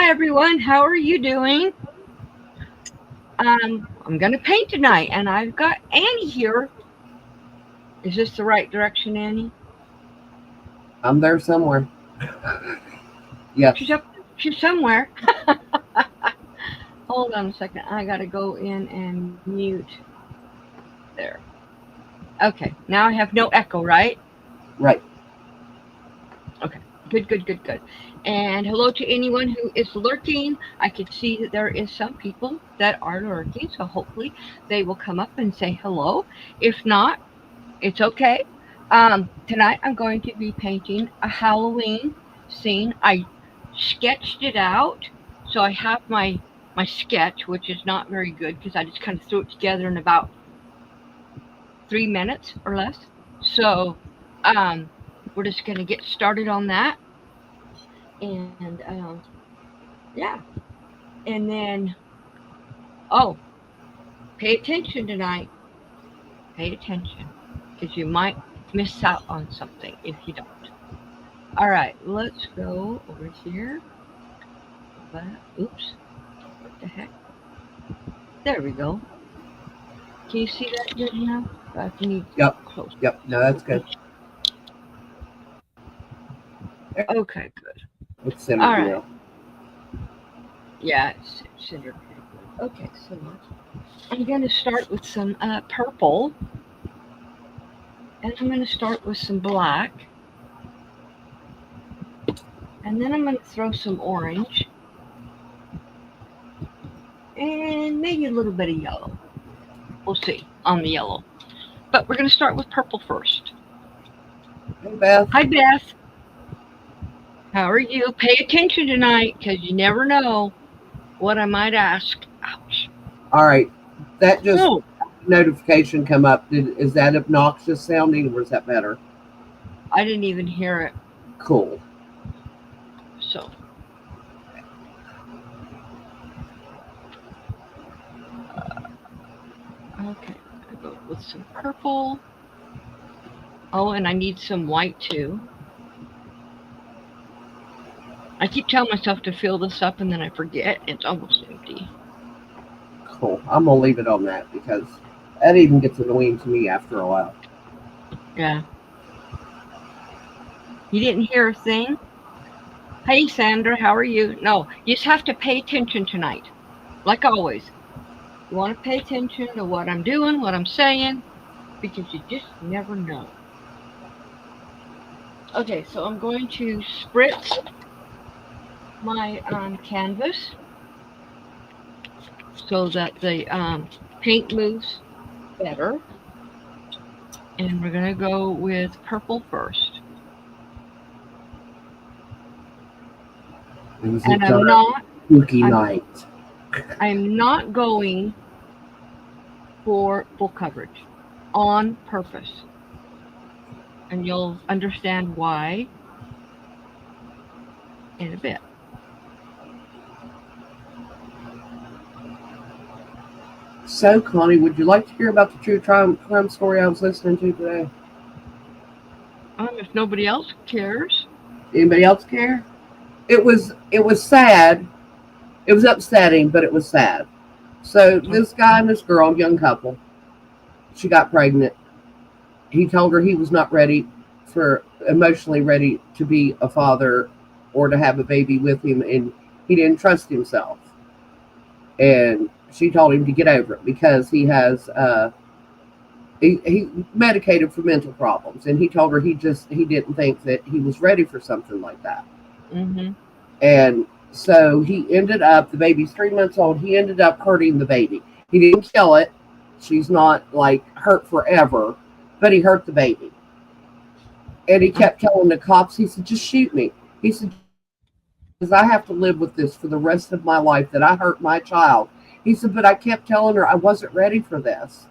Hi everyone, how are you doing? I'm gonna paint tonight, and I've got Annie here. Is this the right direction, Annie? I'm there somewhere. Yes. She's up. She's somewhere. Hold on a second. I gotta go in and mute. There. Okay. Now I have no echo, right? Right. Okay. Good. Good. Good. Good. And hello to anyone who is lurking. I can see that there is some people that are lurking, so hopefully they will come up and say hello. If not, it's okay. Tonight I'm going to be painting a Halloween scene. I sketched it out, so I have my sketch, which is not very good because I just kind of threw it together in about 3 minutes or less. So, um, we're just gonna get started on that, and yeah, and then oh, pay attention tonight. Pay attention because you might miss out on something if you don't. All right, let's go over here. But, oops, what the heck? There we go. Can you see that good enough? I need Yep. close. Yep. No, that's good. Okay, good. It's centered All right. now. Yeah, it's centered pretty good. Okay, so I'm going to start with some purple, and I'm going to start with some black, and then I'm going to throw some orange, and maybe a little bit of yellow. We'll see on the yellow. But we're going to start with purple first. Hey, Beth. Hi, Beth. How are you? Pay attention tonight because you never know what I might ask. Ouch. All right. That just Oh, notification come up. Is that obnoxious sounding or is that better? I didn't even hear it. Cool. So, okay. I go with some purple. Oh, and I need some white too. I keep telling myself to fill this up and then I forget. It's almost empty. Cool. I'm going to leave it on that because that even gets annoying to me after a while. Yeah. You didn't hear a thing? Hey, Sandra, how are you? No, you just have to pay attention tonight. Like always. You want to pay attention to what I'm doing, what I'm saying, because you just never know. Okay, so I'm going to spritz my canvas so that the paint moves better. And we're going to go with purple first. It was a And dark, spooky I'm, night. I'm not going for full coverage on purpose. And you'll understand why in a bit. So, Connie, would you like to hear about the true crime story I was listening to today? If nobody else cares. Anybody else care? It was sad. It was upsetting, but it was sad. So this guy and this girl, young couple, she got pregnant. He told her he was not ready for emotionally ready to be a father or to have a baby with him, and he didn't trust himself. And she told him to get over it because he medicated for mental problems, and he told her he didn't think that he was ready for something like that. Mm-hmm. And so he ended up, the baby's 3 months old, he ended up hurting the baby. He didn't kill it. She's not like hurt forever, but he hurt the baby. And he kept telling the cops, he said, just shoot me. He said, because I have to live with this for the rest of my life that I hurt my child. He said, but I kept telling her I wasn't ready for this.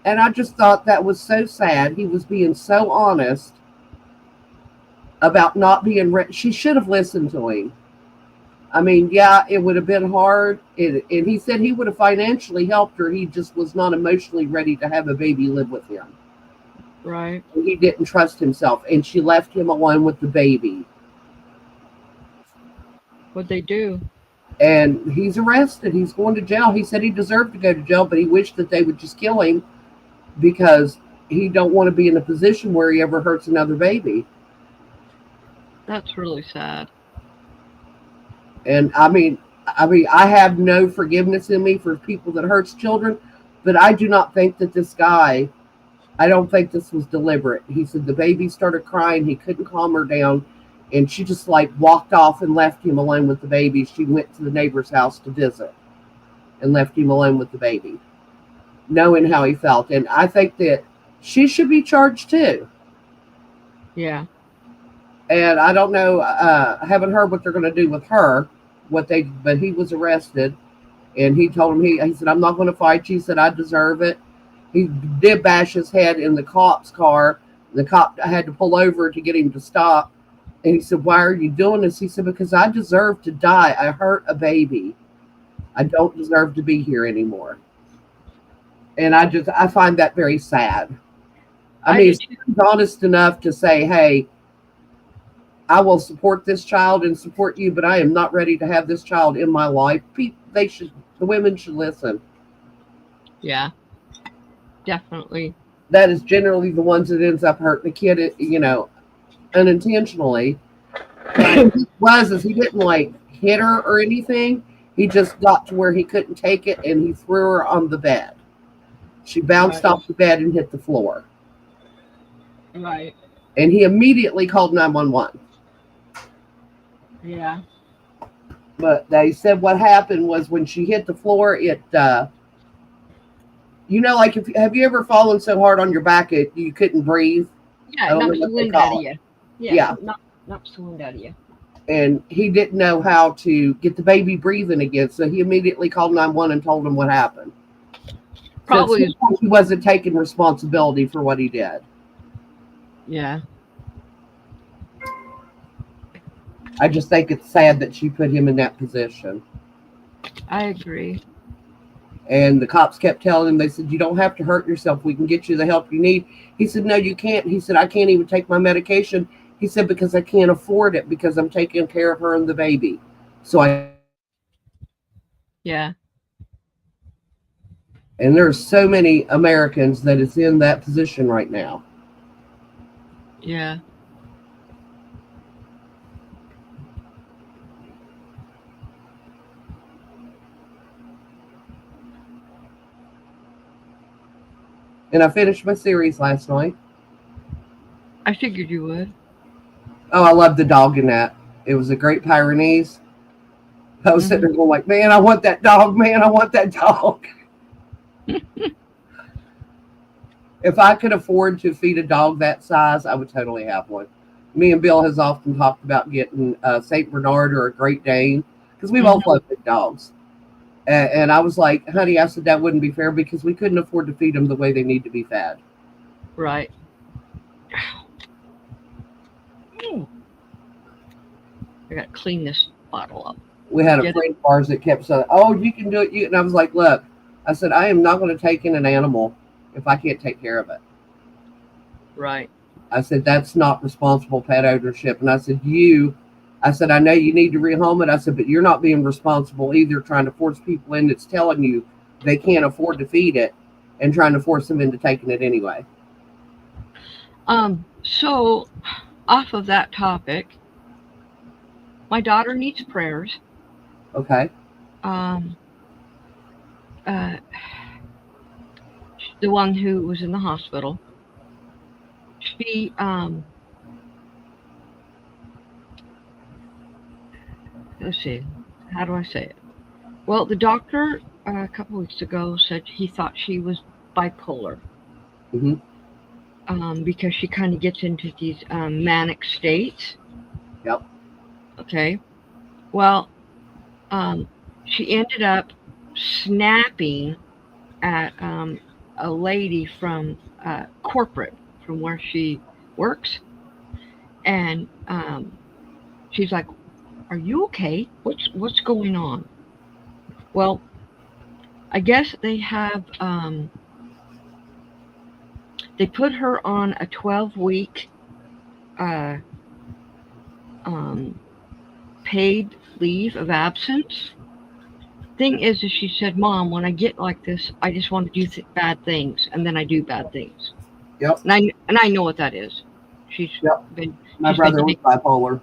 And I just thought that was so sad. He was being so honest about not being ready. She should have listened to him. I mean, yeah, it would have been hard. And he said he would have financially helped her. He just was not emotionally ready to have a baby live with him. Right. He didn't trust himself. And she left him alone with the baby. What'd they do? And he's arrested. He's going to jail. He said he deserved to go to jail, but he wished that they would just kill him because he don't want to be in a position where he ever hurts another baby. That's really sad. And I have no forgiveness in me for people that hurts children, but I do not think that this guy. I don't think this was deliberate. He said the baby started crying. He couldn't calm her down, and she just like walked off and left him alone with the baby. She went to the neighbor's house to visit and left him alone with the baby, knowing how he felt. And I think that she should be charged too. Yeah. And I don't know. I haven't heard what they're going to do with her. But he was arrested, and he told him he said, "I'm not going to fight you." He said, "I deserve it." He did bash his head in the cop's car. The cop had to pull over to get him to stop. And he said, "Why are you doing this?" He said, "Because I deserve to die. I hurt a baby. I don't deserve to be here anymore." And I find that very sad. I I mean, do if too. he's honest enough to say, "Hey, I will support this child and support you, but I am not ready to have this child in my life," the women should listen. Yeah, definitely. That is generally the ones that ends up hurting the kid, unintentionally. Right. Is he didn't like hit her or anything. He just got to where he couldn't take it and he threw her on the bed. She bounced Right. off the bed and hit the floor. Right. And he immediately called 911. Yeah. But they said what happened was when she hit the floor, like if have you ever fallen so hard on your back you couldn't breathe? Yeah, I it don't know knocks what the they wind out of call it. you. Yeah, Yeah. knocks the wind out of you. And he didn't know how to get the baby breathing again, so he immediately called 911 and told him what happened. So it Probably. seems like he wasn't taking responsibility for what he did. Yeah, I just think it's sad that she put him in that position. I agree. And the cops kept telling him, they said, "You don't have to hurt yourself. We can get you the help you need." He said, "No, you can't." He said, "I can't even take my medication." He said, "Because I can't afford it because I'm taking care of her and the baby. So I can't take my medication." Yeah, And there's so many Americans that is in that position right now. yeah, And I finished my series last night. I figured you would. Oh, I love the dog in that. It was a Great Pyrenees. I was sitting Hmm. there going like, "Man, I want that dog. Man, I want that dog." If I could afford to feed a dog that size, I would totally have one. Me and Bill has often talked about getting a Saint Bernard or a Great Dane because we both Hmm. love big dogs. And I was like, "Honey," I said, "that wouldn't be fair because we couldn't afford to feed them the way they need to be fed." Right. Mm. I got to clean this bottle up. We had a Get it friend of ours that kept saying, "Oh, you can do it." And I was like, "Look," I said, "I am not going to take in an animal if I can't take care of it." right. I said, "That's not responsible pet ownership." And I said, "I know you need to rehome it." I said, "But you're not being responsible either, trying to force people in that's telling you they can't afford to feed it and trying to force them into taking it anyway." So off of that topic, my daughter needs prayers. Okay. Um, uh, the one who was in the hospital. She, let's see, how do I say it? Well, the doctor a couple weeks ago said he thought she was bipolar, Hmm. because she kind of gets into these manic states. Yep. Okay. Well, um, she ended up snapping at a lady from corporate, from where she works, and she's like, "Are you okay? What's going on?" Well, I guess they put her on a 12-week uh, um, paid leave of absence, thing is she said, Mom, when I get like this, I just want to do bad things, and then I do bad things. Yep. And I know what that is. She's Yep. been My she's been brother was taking. bipolar.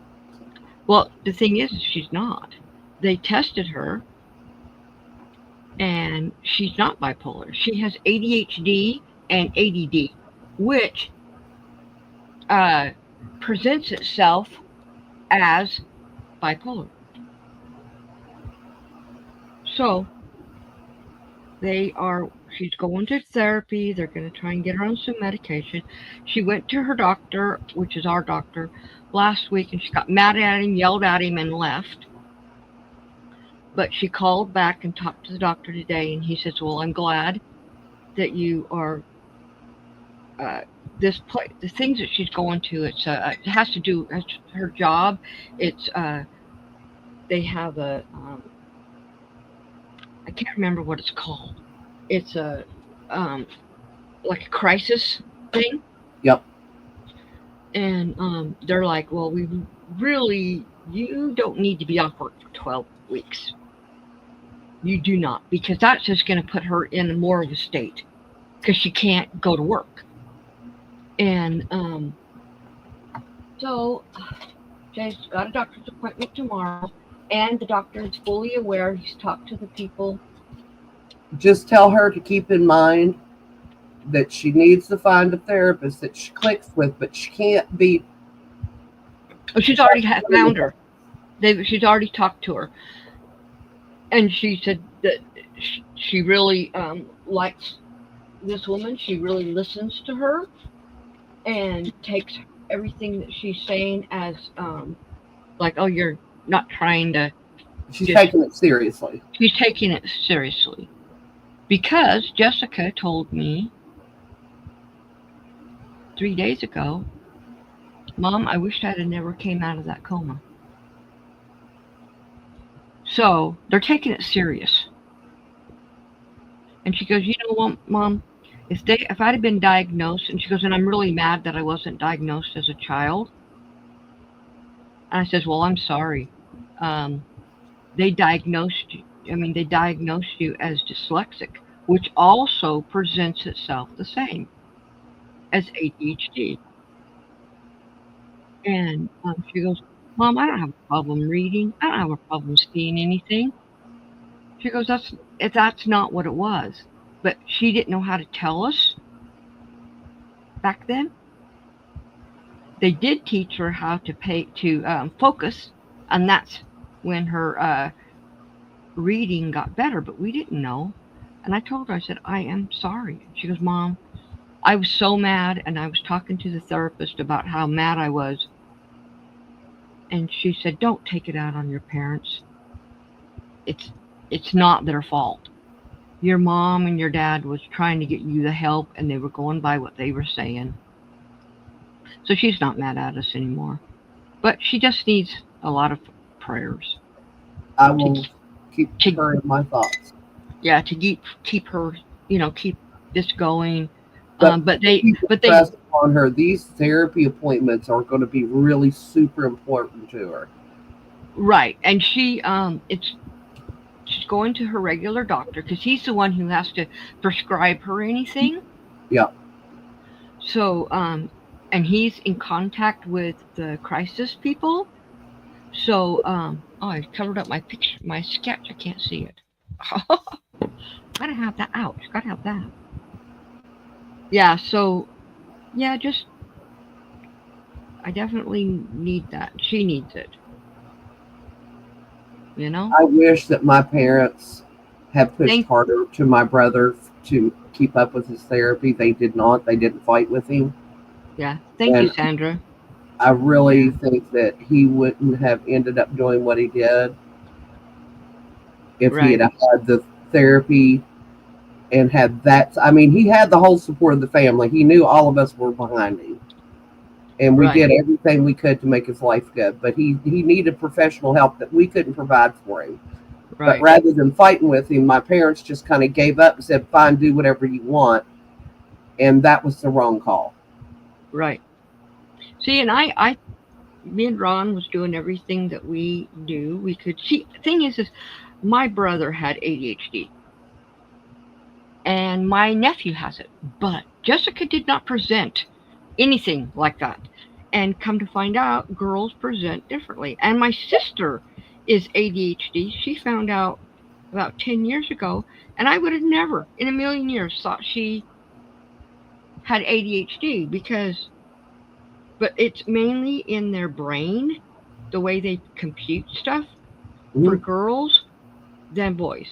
Well, the thing is she's not. They tested her, and she's not bipolar. She has ADHD and ADD, which uh, presents itself as bipolar. So they are. She's going to therapy. They're going to try and get her on some medication. She went to her doctor, which is our doctor, last week, and she got mad at him, yelled at him, and left. But she called back and talked to the doctor today, and he says, "Well, I'm glad that you are uh, this place. The things that she's going to. It has to do with her job. It's they have a I can't remember what it's called. It's a um, like a crisis thing, Yep. and they're like, well, we really you don't need to be off work for 12 weeks. You do not, because that's just going to put her in more of a state because she can't go to work. And so Jay's got a doctor's appointment tomorrow, and the doctor is fully aware. He's talked to the people. Just tell her to keep in mind that she needs to find a therapist that she clicks with, but she can't be. Oh, she's already found her. She's already talked to her, and she said that she really likes this woman. She really listens to her and takes everything that she's saying as like, oh, you're not trying to She's just. taking it seriously. She's taking it seriously because Jessica told me 3 days ago, Mom, I wish I'd have never came out of that coma. So they're taking it serious. And she goes, you know what, Mom? If I'd have been diagnosed, and she goes, and I'm really mad that I wasn't diagnosed as a child. And I says, well, I'm sorry. Um, they diagnosed you. I mean, they diagnosed you as dyslexic, which also presents itself the same as ADHD. And she goes, Mom, I don't have a problem reading. I don't have a problem seeing anything. She goes, that's not what it was. But she didn't know how to tell us back then. They did teach her how to focus, and that's when her reading got better. But we didn't know. And I told her, I said, I am sorry. She goes, Mom, I was so mad, and I was talking to the therapist about how mad I was. And she said, don't take it out on your parents. It's it's not their fault. Your mom and your dad was trying to get you the help, and they were going by what they were saying. So she's not mad at us anymore. But she just needs a lot of prayers I to will keep to her in my thoughts. yeah, to keep her, keep this going. But But they keep but they impressed upon her, these therapy appointments are going to be really super important to her. right, and she's going to her regular doctor because he's the one who has to prescribe her anything. Yeah. So and he's in contact with the crisis people. So oh, I covered up my picture, my sketch. I can't see it. Gotta have that. Ouch! Gotta have that. Yeah. So yeah, just I definitely need that. She needs it. You know. I wish that my parents had pushed Thank. harder to my brother to keep up with his therapy. They did not. They didn't fight with him. Yeah. Thank you, And Sandra. I Yeah. really think that he wouldn't have ended up doing what he did if he had Right. had the therapy and had that. I mean, he had the whole support of the family. He knew all of us were behind him. And we Right. did everything we could to make his life good. But he needed professional help that we couldn't provide for him. But Right. rather than fighting with him, my parents just kind of gave up and said, fine, do whatever you want. And that was the wrong call. Right. See, and I me and Ron was doing everything that we do. We could see. The thing is my brother had ADHD, and my nephew has it, but Jessica did not present anything like that. And come to find out, girls present differently. And my sister is ADHD. She found out about 10 years ago, and I would have never in a million years thought she had ADHD because, but it's mainly in their brain, the way they compute stuff for Mhm. girls than boys.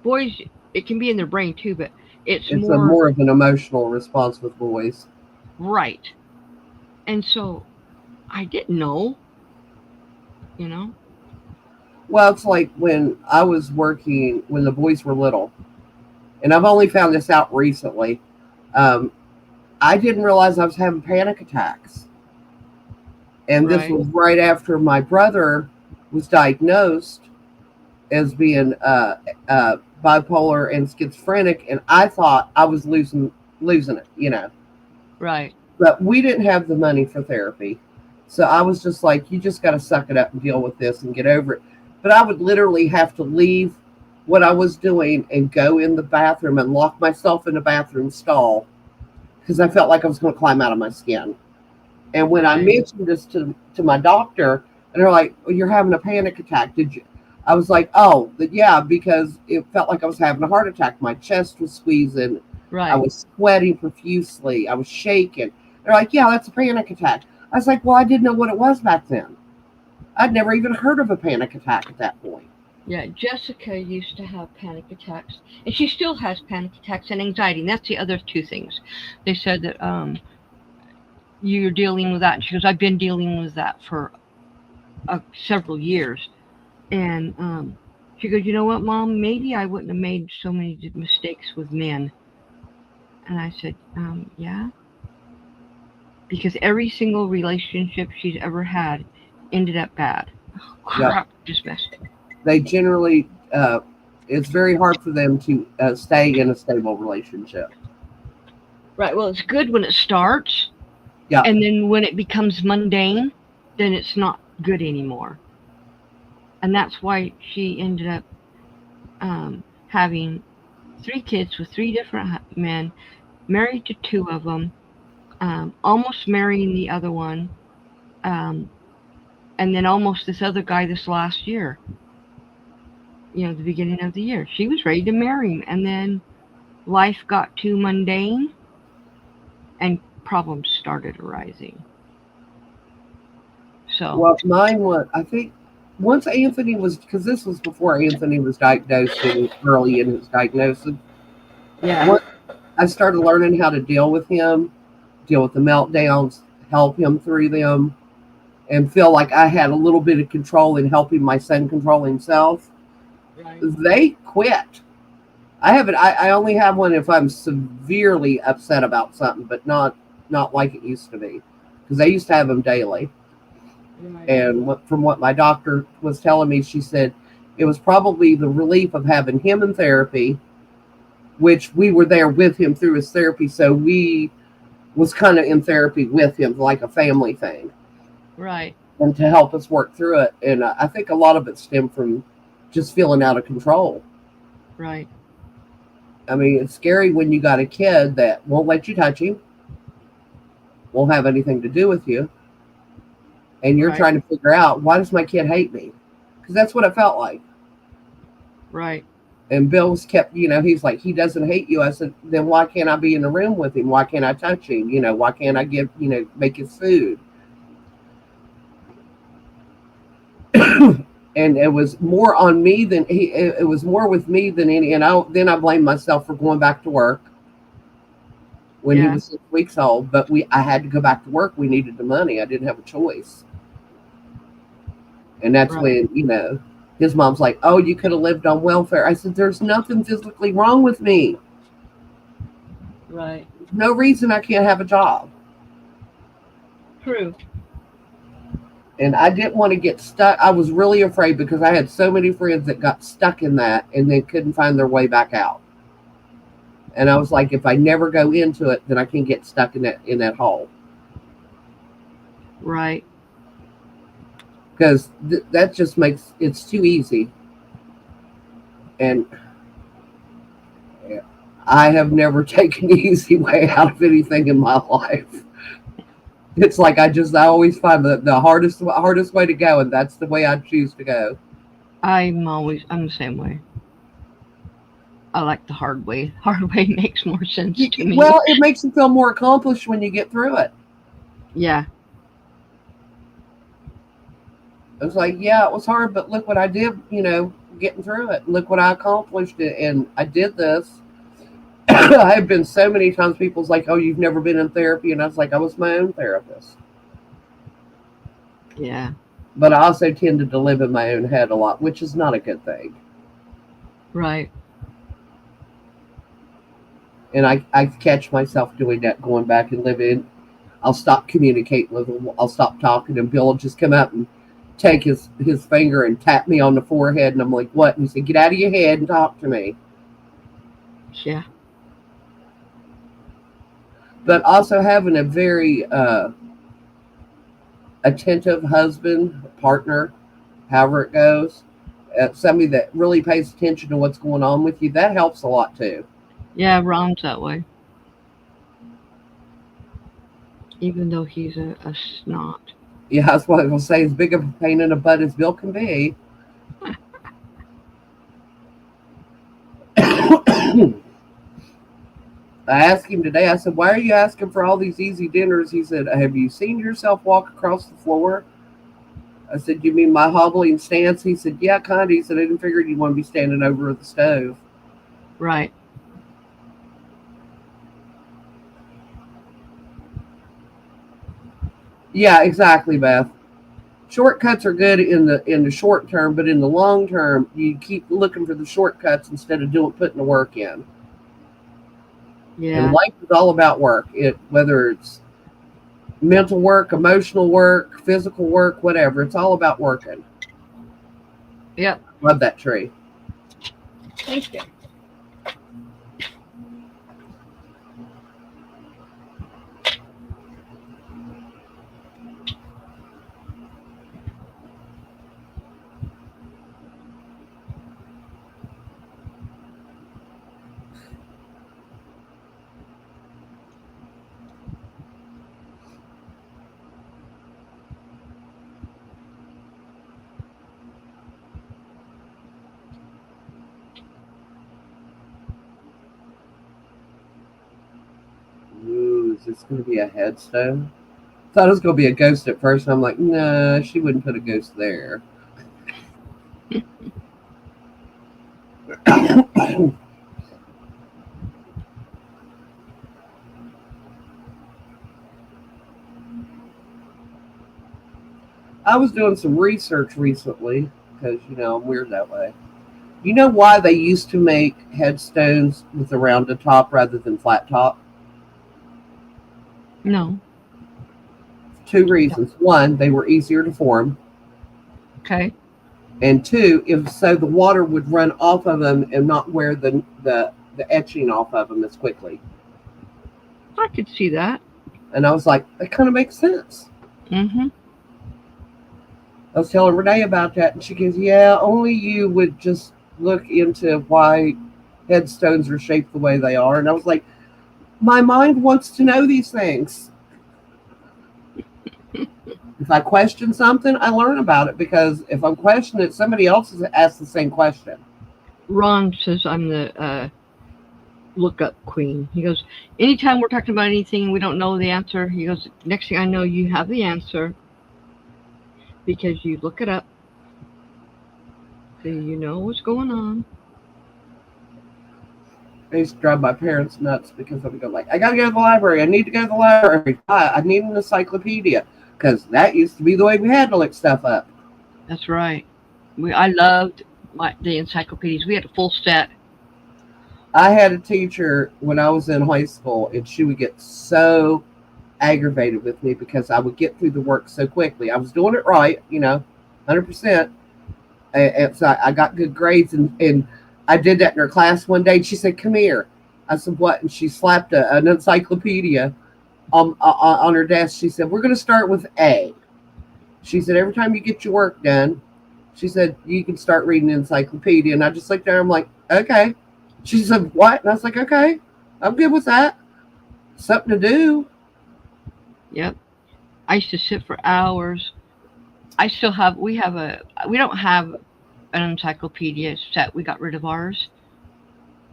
Boys, it can be in their brain too, but it's It's a more more of an emotional response with boys. right. And so I didn't know, you know. Well, it's like when I was working when the boys were little, and I've only found this out recently. Um, I didn't realize I was having panic attacks, and this Right, was right after my brother was diagnosed as being bipolar and schizophrenic, and I thought I was losing it, right, But we didn't have the money for therapy, so I was just like, you just got to suck it up and deal with this and get over it. But I would literally have to leave what I was doing and go in the bathroom and lock myself in the bathroom stall because I felt like I was going to climb out of my skin. And when I right. mentioned this to my doctor, and they're like, "Well, you're having a panic attack. Did you?" I was like, "Oh, yeah," because it felt like I was having a heart attack. My chest was squeezing. I Right. was sweating profusely. I was shaking. They're like, "Yeah, that's a panic attack." I was like, "Well, I didn't know what it was back then. I'd never even heard of a panic attack at that point." Yeah, Jessica used to have panic attacks, and she still has panic attacks and anxiety. And that's the other two things. They said that you're dealing with that, and she goes, "I've been dealing with that for several years." And she goes, "You know what, Mom? Maybe I wouldn't have made so many mistakes with men." And I said, "Yeah, because every single relationship she's ever had ended up bad." Yep. Crap, just messed it. They generally, it's very hard for them to stay in a stable relationship. Right. Well, it's good when it starts, Yep. and then when it becomes mundane, then it's not good anymore. And that's why she ended up having three kids with three different men, married to two of them, almost marrying the other one, um, and then almost this other guy this last year. The beginning of the year, she was ready to marry him, and then life got too mundane, and problems started arising. So, Well, mine was, I think, once Anthony was, because this was before Anthony was diagnosed and early in his diagnosis. yeah, Once I started learning how to deal with him, deal with the meltdowns, help him through them, and feel like I had a little bit of control in helping my son control himself, right, they quit. I haven't. I only have one if I'm severely upset about something, but not like it used to be, because I used to have them daily. right, And from what my doctor was telling me, she said it was probably the relief of having him in therapy, which we were there with him through his therapy, so we was kind of in therapy with him like a family thing, right, and to help us work through it. And I think a lot of it stemmed from just feeling out of control. right, I mean, it's scary when you got a kid that won't let you touch him, won't have anything to do with you, and you're right, trying to figure out, why does my kid hate me? Because that's what it felt like. right, And Bill's kept, he's like, he doesn't hate you. I said, then why can't I be in the room with him? Why can't I touch him? Why can't I make his food? And it was more on me than it was more with me than any. And then I blamed myself for going back to work when he yeah, was 6 weeks old. But I had to go back to work. We needed the money. I didn't have a choice. And that's right, when, his mom's like, oh, you could have lived on welfare. I said, there's nothing physically wrong with me. right. No reason I can't have a job. True. And I didn't want to get stuck. I was really afraid because I had so many friends that got stuck in that and they couldn't find their way back out. And I was like, if I never go into it, then I can get stuck in that hole. Right. because that just makes it's too easy. And I have never taken the easy way out of anything in my life. It's like I always find the hardest way to go, and that's the way I choose to go. I'm the same way. I like the hard way. Hard way makes more sense to me. Well, it makes you feel more accomplished when you get through it. Yeah, It was like, yeah, it was hard, but look what I did, getting through it. Look what I accomplished, and I did this. I've been so many times, people's like, oh, you've never been in therapy. And I was like, I was my own therapist. yeah, But I also tended to live in my own head a lot, which is not a good thing. right. And I catch myself doing that, going back and living. I'll stop communicating with him. I'll stop talking, and Bill will just come out and take his finger and tap me on the forehead. And I'm like, what? And he said, get out of your head and talk to me. Yeah, But also having a very attentive husband, partner, however it goes, somebody that really pays attention to what's going on with you, that helps a lot too. yeah. Ron's that way, even though he's a snot. Yeah, that's what I was going to say. As big of a pain in the butt as Bill can be. I asked him today, I said, why are you asking for all these easy dinners? He said, have you seen yourself walk across the floor? I said, you mean my hobbling stance? He said, yeah, kind of. He said, I didn't figure you'd want to be standing over the stove. Right. Yeah, exactly, Beth. Shortcuts are good in the short term, but in the long term, you keep looking for the shortcuts instead of putting the work in. And Yeah. life is all about work. Whether it's mental work, emotional work, physical work, whatever. It's all about working. Yep. Love that tree. Thank you. Ooh, is this going to be a headstone? Thought it was going to be a ghost at first. And I'm like, no, she wouldn't put a ghost there. I was doing some research recently because, I'm weird that way. You know why they used to make headstones with a rounded top rather than flat top? No. Two reasons. One, they were easier to form. Okay. And two, if so, the water would run off of them and not wear the etching off of them as quickly. I could see that. And I was like, that kind of makes sense. Mm-hmm. I was telling Renee about that, and she goes, yeah, only you would just look into why headstones are shaped the way they are. And I was like, my mind wants to know these things. If I question something, I learn about it, because if I'm questioning it, somebody else has asked the same question. Ron says I'm the lookup queen. He goes, anytime we're talking about anything and we don't know the answer, he goes, next thing I know, you have the answer because you look it up. So you know what's going on. I used to drive my parents nuts because I would go like, I got to go to the library. I need to go to the library. I need an encyclopedia, because that used to be the way we had to look stuff up. That's right. I loved the encyclopedias. We had a full set. I had a teacher when I was in high school, and she would get so aggravated with me because I would get through the work so quickly. I was doing it right, 100%. And so I got good grades, and I did that in her class one day. And she said, come here. I said, what? And she slapped an encyclopedia on her desk. She said, we're going to start with A. She said, every time you get your work done, she said, you can start reading the encyclopedia. And I just looked at her, I'm like, okay. She said, what? And I was like, okay, I'm good with that. Something to do. Yep. I used to sit for hours. I still have. We have a. We don't have an encyclopedia set. We got rid of ours.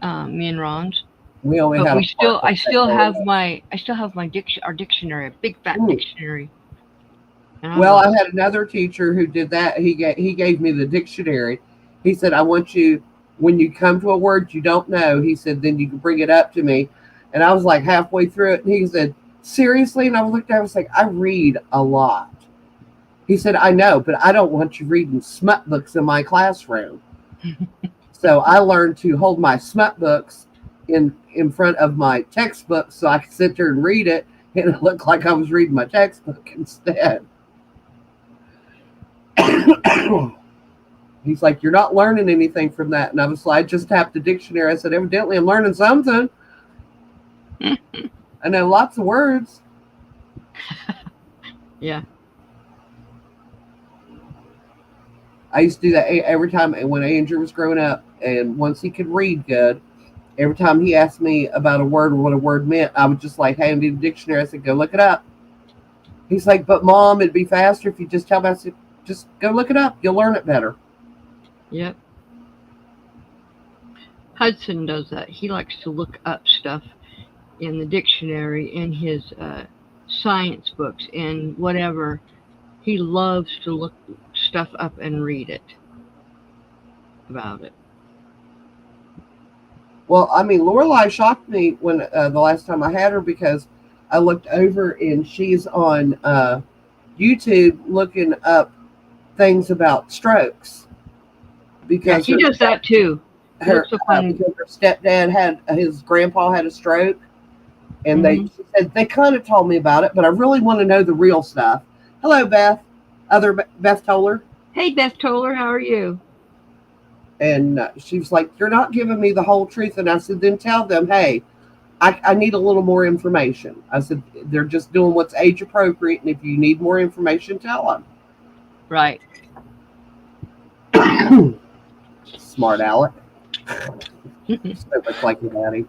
Me and Ron's. We only But had a we still. partial I set still going have on. my. I still have my our dictionary, a big fat Mm. dictionary, and I Well, love I it. had another teacher who did that. He gave me the dictionary. He said, I want you, when you come to a word you don't know, he said, then you can bring it up to me. And I was like halfway through it, and he said, seriously? And I looked at him, I was like, I read a lot. He said, I know, but I don't want you reading smut books in my classroom. So I learned to hold my smut books in front of my textbook so I could sit there and read it, and it looked like I was reading my textbook instead. He's like, you're not learning anything from that. And I was like, I just tapped the dictionary. I said, evidently I'm learning something. I know lots of words. Yeah. I used to do that every time when Andrew was growing up. And once he could read good, every time he asked me about a word or what a word meant, I would just like hand him the dictionary. I said, go look it up. He's like, but mom, it'd be faster if you just tell me. I said, just go look it up. You'll learn it better. Yep. Hudson does that. He likes to look up stuff in the dictionary, in his science books, and whatever. He loves to look stuff up and read it about it. Well, I mean, Lorelai shocked me when the last time I had her because I looked over and she's on YouTube looking up things about strokes Yeah, because he does that too. He looks up on. because her stepdad had his grandpa had a stroke, and they Hmm. she said they kind of told me about it, but I really want to know the real stuff. Hello, Beth, other Beth Toller, Hey, Beth Toller, how are you? and she was like, "You're not giving me the whole truth," and I said, "Then tell them, hey, I need a little more information." I said, "They're just doing what's age appropriate, and if you need more information, tell Right. them." Smart Alec, so much like your daddy.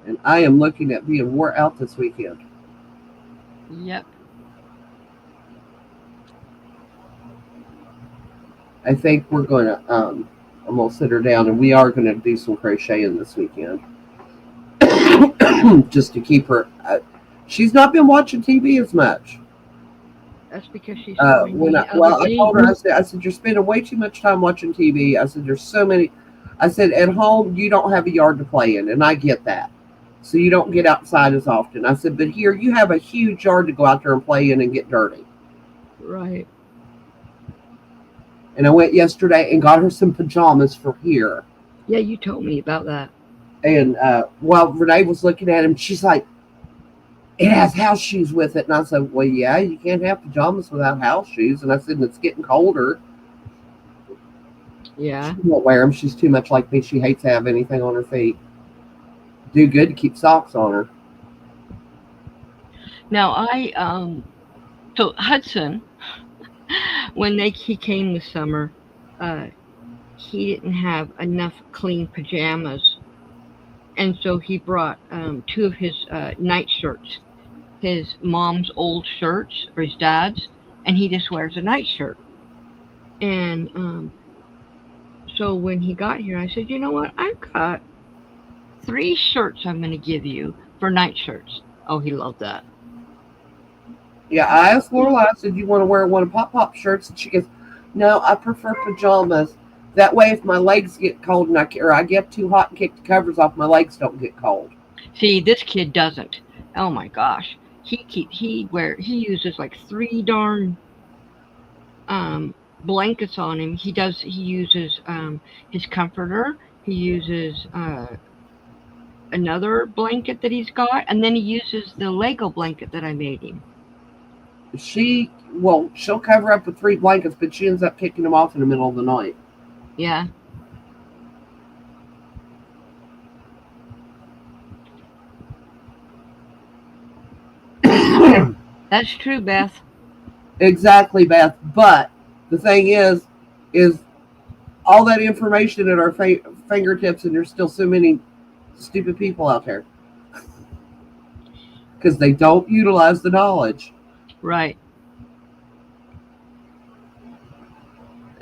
And I am looking at being wore out this weekend. Yep. I think we're going to, I'm going to sit her down and we are going to do some crocheting this weekend. Just to keep her, she's not been watching TV as much. That's because she's finding other Well, I told her, things. I said, you're spending way too much time watching TV. I said, there's so many, I said, at home, you don't have a yard to play in. And I get that. So you don't get outside as often. I said, but here you have a huge yard to go out there and play in and get dirty. Right. And I went yesterday and got her some pajamas for here. Yeah, you told me about that. And while Renee was looking at him, she's like, it has house shoes with it. And I said, well, yeah, you can't have pajamas without house shoes. And I said, and it's getting colder. Yeah. She won't wear them. She's too much like me. She hates to have anything on her feet. Do good to keep socks on her. Now so Hudson, when he came this summer, uh he didn't have enough clean pajamas, and so he brought two of his night shirts, his mom's old shirts or his dad's, and he just wears a night shirt. And so when he got here, I said, you know what? I've got three shirts I'm going to give you for night shirts. Oh, he loved that. Yeah, I asked Lorelai, I said, you want to wear one of Pop Pop shirts? And she goes, no, I prefer pajamas. That way, if my legs get cold and I get too hot and kick the covers off, my legs don't get cold. See, this kid doesn't. Oh my gosh. He uses like three darn blankets on him. He uses his comforter. He uses another blanket that he's got, and then he uses the Lego blanket that I made him. She'll cover up with 3 blankets, but she ends up kicking them off in the middle of the night. Yeah, that's true, Beth. Exactly, Beth. But the thing is all that information at our fingertips, and there's still so many stupid people out there because they don't utilize the knowledge. Right.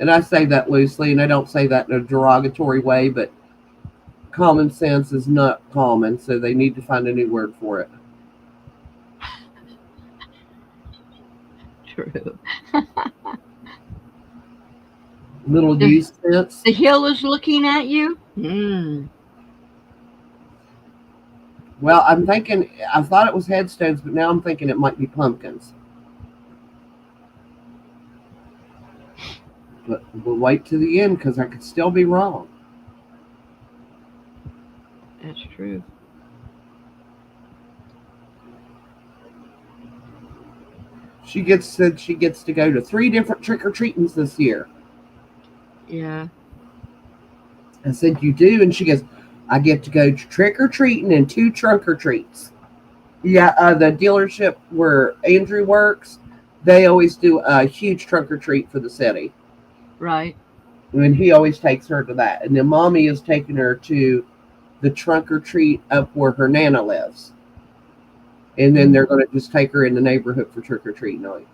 And I say that loosely, and I don't say that in a derogatory way, but common sense is not common, so they need to find a new word for it. True. Little The, use sense. the hill is looking at you. Hmm. Well, I'm thinking, I thought it was headstones, but now I'm thinking it might be pumpkins. But we'll wait to the end because I could still be wrong. That's true. She gets to go to 3 different trick or treatings this year. Yeah. I said, "You do?" And she goes, "I get to go trick or treating and 2 trunk or treats." Yeah, the dealership where Andrew works, they always do a huge trunk or treat for the city. Right. And he always takes her to that. And then mommy is taking her to the trunk or treat up where her nana lives. And then they're going to just take her in the neighborhood for trick or treat night.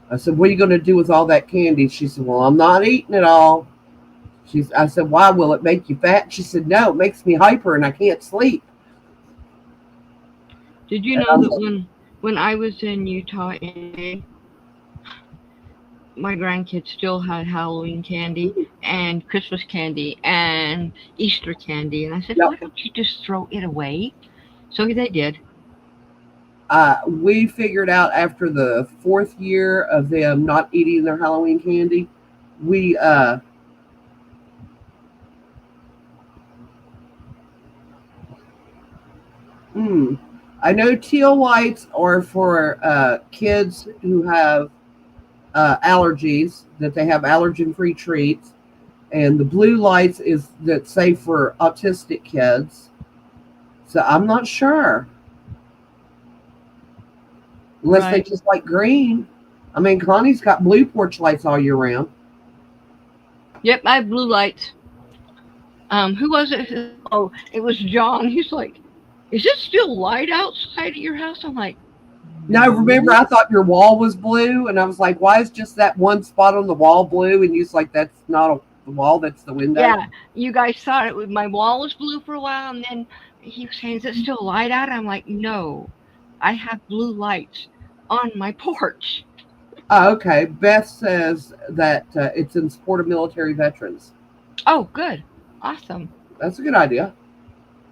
I said, "What are you going to do with all that candy?" She said, "Well, I'm not eating it all." I said, "Why? Will it make you fat?" She said, "No, it makes me hyper and I can't sleep." Did you And know I'm that like, when I was in Utah in May, my grandkids still had Halloween candy and Christmas candy and Easter candy, and I said, "Yep." why don't you just throw it away? So they did. We figured out after the 4th year of them not eating their Halloween candy, we mm, I know teal lights are for kids who have allergies, that they have allergen-free treats, and the blue lights is that's safe for autistic kids. So I'm not sure, unless they Right. just like green. I mean, Connie's got blue porch lights all year round. Yep, I have blue lights. Who was it? Oh, it was John. He's like, is it still light outside at your house? I'm like, Now, remember, no. I thought your wall was blue, and I was like, "Why is just that one spot on the wall blue?" And you was like, "That's not the wall; that's the window." Yeah, you guys thought it was my wall was blue for a while, and then he was saying, is it still light out? I'm like, no, I have blue lights on my porch. Oh, okay. Beth says that it's in support of military veterans. Oh, good. Awesome. That's a good idea.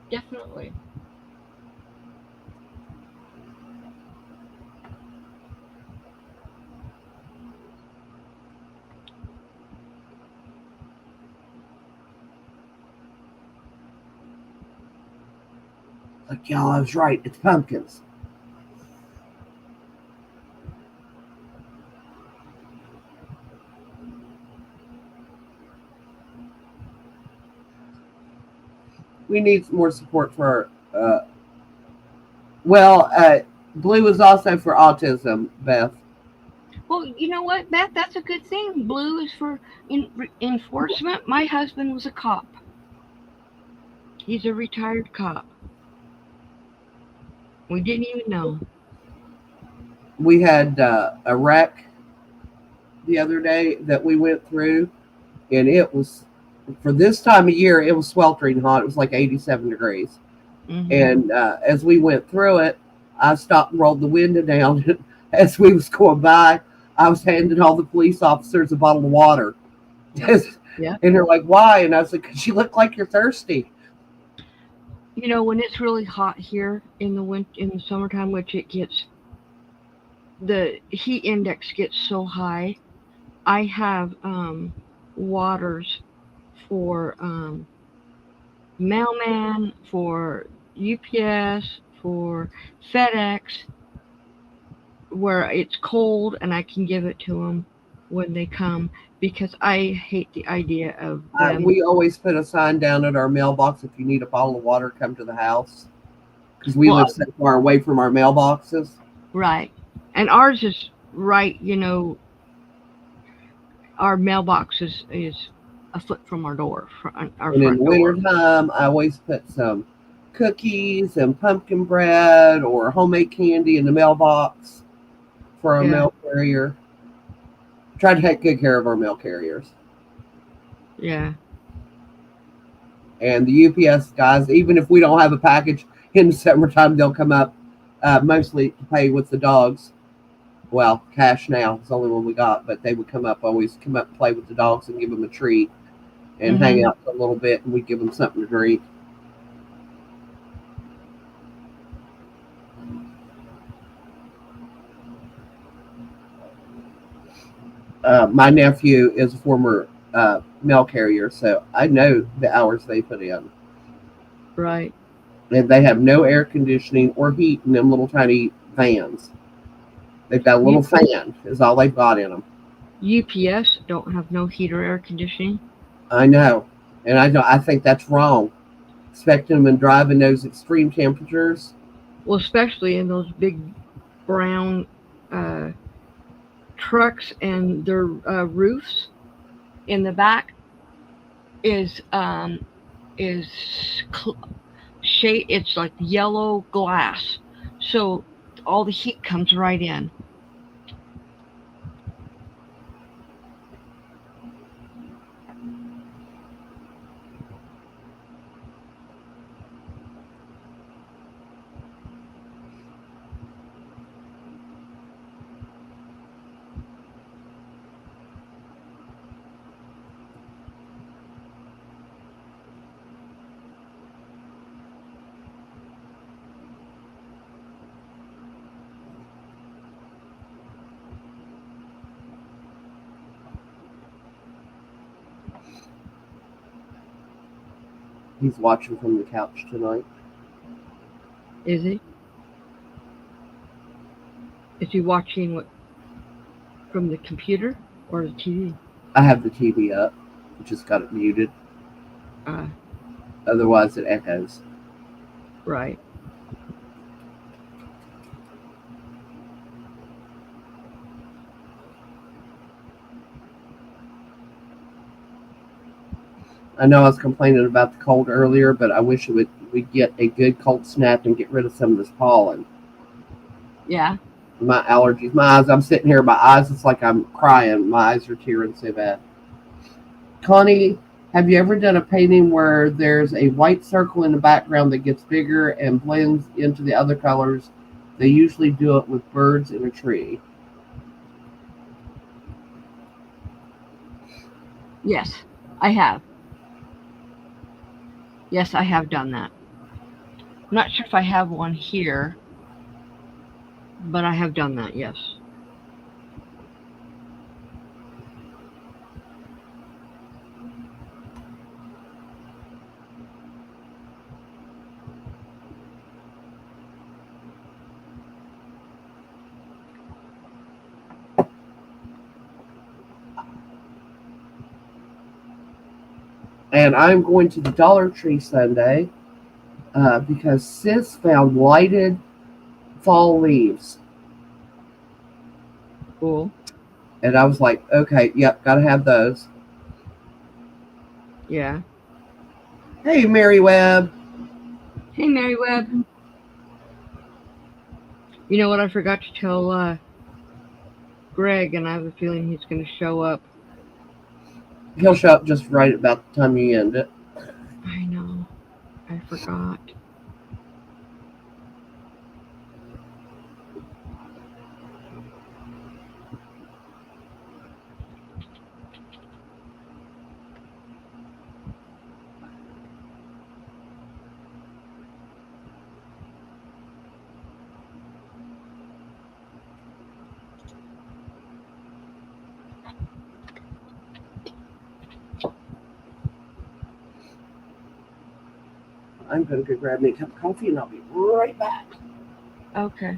Definitely. Like, y'all, I was right. It's pumpkins. We need more support for our. Well, blue is also for autism, Beth. Well, you know what, Beth? That's a good thing. Blue is for enforcement. My husband was a cop. He's a retired cop. We didn't even know. We had a wreck the other day that we went through, and it was, for this time of year, it was sweltering hot. It was like 87 degrees. Hmm. And as we went through it, I stopped and rolled the window down. As we was going by, I was handing all the police officers a bottle of water. and Yeah. they're like, "Why?" And I was like, "Because you look like you're thirsty." You know, when it's really hot here in the summertime, which it gets, the heat index gets so high. I have waters for mailman, for UPS, for FedEx, where it's cold and I can give it to them when they come because I hate the idea of them. We always put a sign down at our mailbox: if you need a bottle of water, come to the house, because we Well, live so far away from our mailboxes. right. And ours is right, our mailbox is a foot from our door, our And in front door. wintertime, I always put some cookies and pumpkin bread or homemade candy in the mailbox for our Yeah, mail carrier. Try to take good care of our mail carriers. yeah. And the UPS guys, even if we don't have a package in the summertime, they'll come up mostly to pay with the dogs. Well, cash now is the only one we got, but they would come up, always come up, play with the dogs, and give them a treat and hang Mhm. out for a little bit, and we'd give them something to drink. My nephew is a former mail carrier, so I know the hours they put in. Right. And they have no air conditioning or heat in them little tiny vans. They've got a U- little fan, is all they've got in them. UPS don't have no heat or air conditioning. I know, and I don't. I think that's wrong. Expecting them and driving those extreme temperatures. Well, especially in those big brown uh, trucks and their roofs in the back is um is cl- shade. It's like yellow glass, so all the heat comes right in. He's watching from the couch tonight. Is he? Is he watching what from the computer or the TV? I have the TV up, just got it muted. Uh, Otherwise, it echoes. right. I know I was complaining about the cold earlier, but I wish it would we get a good cold snap and get rid of some of this pollen. Yeah. My allergies, my eyes. I'm sitting here, my eyes. It's like I'm crying. My eyes are tearing so bad. Connie, have you ever done a painting where there's a white circle in the background that gets bigger and blends into the other colors? They usually do it with birds in a tree. Yes, I have. Yes, I have done that. I'm not sure if I have one here, but I have done that. Yes. And I'm going to the Dollar Tree Sunday because Sis found lighted fall leaves. Cool. And I was like, okay, yep, gotta have those. Yeah. Hey, Mary Webb. Hey, Mary Webb. You know what I forgot to tell Greg, and I have a feeling he's going to show up. He'll show up just right about the time you end it. I know. I forgot. I'm going to go grab me a cup of coffee and I'll be right back. Okay.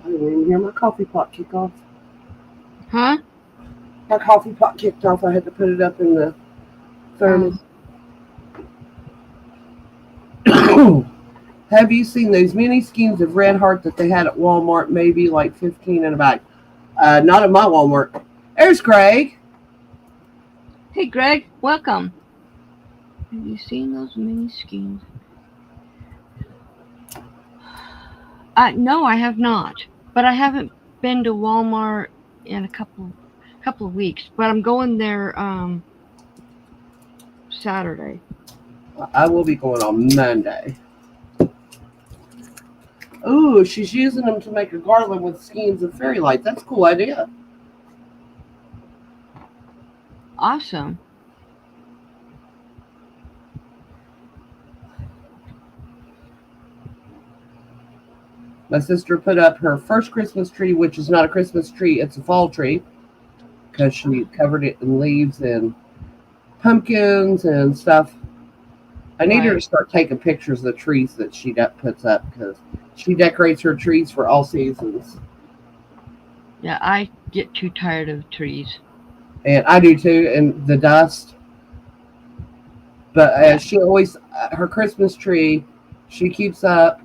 I didn't even hear my coffee pot kick off. Huh? My coffee pot kicked off. I had to put it up in the Oh. thermos. Have you seen those mini skeins of Red Heart that they had at Walmart? Maybe like 15 in a bag. Not at my Walmart. There's Greg. Hey, Greg. Welcome. Have you seen those mini schemes? No, I have not. But I haven't been to Walmart in a couple of weeks. But I'm going there Saturday. I will be going on Monday. Ooh, she's using them to make a garland with skeins of fairy lights. That's a cool idea. Awesome. My sister put up her first Christmas tree, which is not a Christmas tree, it's a fall tree, because she covered it in leaves and pumpkins and stuff. I need her to Right. start taking pictures of the trees that she puts up because she decorates her trees for all seasons. Yeah, I get too tired of trees. And I do too, and the dust. But Yeah. she always, her Christmas tree, she keeps up.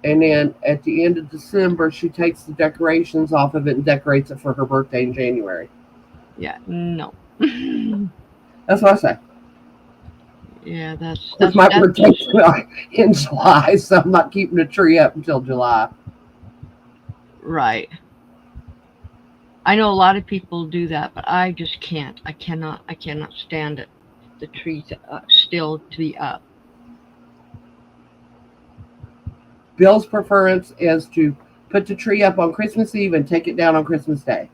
And then at the end of December, she takes the decorations off of it and decorates it for her birthday in January. Yeah. No. That's what I say. Yeah, that's Because that's my that's birthday's in July, so I'm not keeping the tree up until July. right. I know a lot of people do that, but I just can't. I cannot. I cannot stand it. The trees still to be up. Bill's preference is to put the tree up on Christmas Eve and take it down on Christmas Day.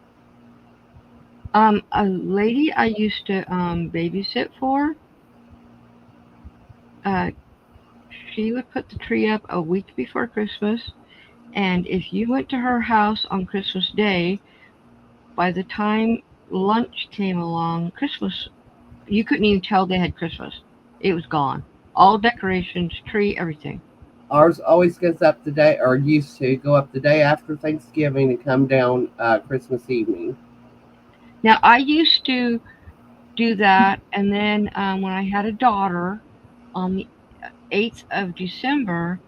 A lady I used to babysit for, uh, she would put the tree up a week before Christmas, and if you went to her house on Christmas Day, by the time lunch came along, Christmas, you couldn't even tell they had Christmas. It was gone. All decorations, tree, everything. Ours always goes up the day, or used to go up the day after Thanksgiving and come down Christmas evening. Now I used to do that, and then when I had a daughter on the 8th of December,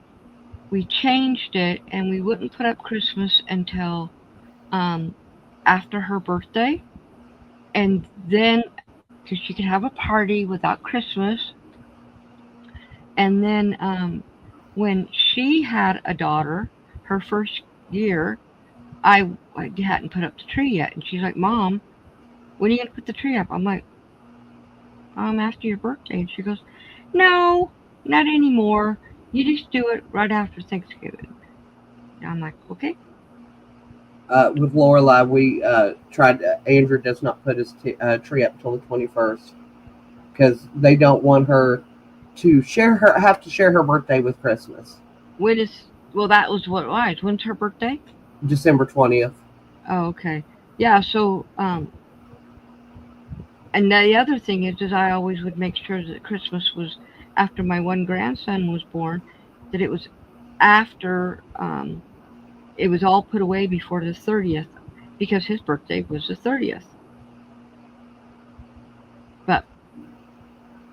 we changed it, and we wouldn't put up Christmas until um, after her birthday, and then because she could have a party without Christmas, and then when she had a daughter, her first year, I hadn't put up the tree yet, and she's like, "Mom, when are you gonna put the tree up?" I'm like, after your birthday," and she goes, "No, not anymore. You just do it right after Thanksgiving." And I'm like, "Okay." With Lorelai, we tried. Andrew does not put his tree up till the 21st because they don't want her to have to share her birthday with Christmas, When is well? That was what it was. When's her birthday? December 20th. Oh, okay. Yeah. So, and the other thing is I always would make sure that Christmas was after my one grandson was born, that it was after it was all put away before the 30th, because his birthday was the 30th. But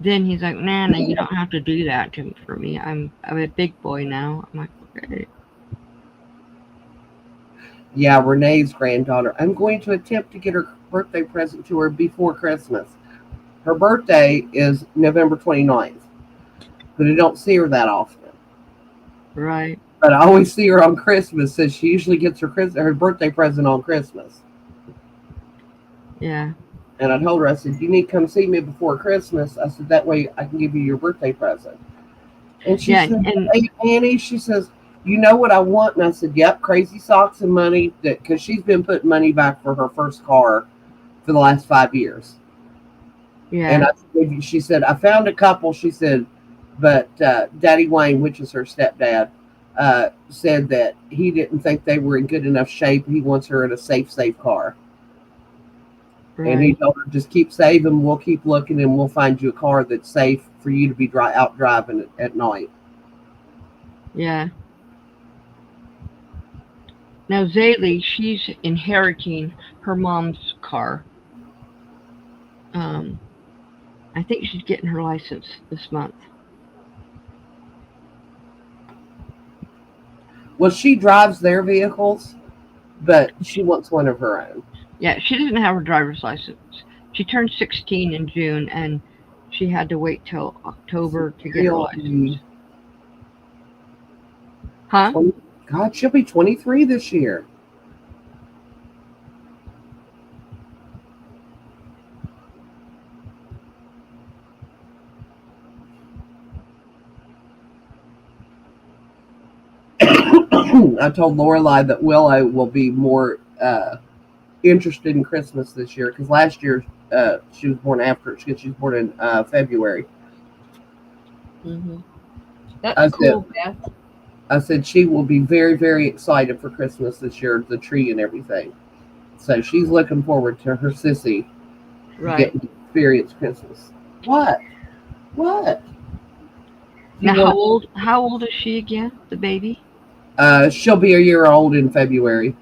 then he's like, Nana, you don't have to do that for me. I'm a big boy now. I'm like, okay. Yeah, Renee's granddaughter. I'm going to attempt to get her birthday present to her before Christmas. Her birthday is November 29th, but I don't see her that often. Right. But I always see her on Christmas, so she usually gets her birthday present on Christmas. Yeah. And I told her, I said, you need to come see me before Christmas. I said, that way I can give you your birthday present. And she Yeah. said, And hey, Annie, she says, you know what I want? And I said, yep, crazy socks and money. Because she's been putting money back for her first car for the last 5 years. And yeah. she said, I found a couple. She said, but Daddy Wayne, which is her stepdad, said that he didn't think they were in good enough shape. He wants her in a safe car. And he Right. told her, just keep saving. We'll keep looking and we'll find you a car that's safe for you to be out driving at night. Yeah. Now Zaylee, she's inheriting her mom's car. Um, I think she's getting her license this month. Well, she drives their vehicles, but she wants one of her own. Yeah, she doesn't have her driver's license. She turned 16 in June, and she had to wait till October to get her She'll license. be Huh? 20, God, she'll be 23 this year. I told Lorelai that Willow will be more interested in Christmas this year because last year she was born after. She was born in February. Hmm. That's I said, cool, Beth. I said she will be very, very excited for Christmas this year, the tree and everything. So she's looking forward to her sissy Right. getting to experience Christmas. What? What? You Now, want? how old is she again? The baby? She'll be a year old in February.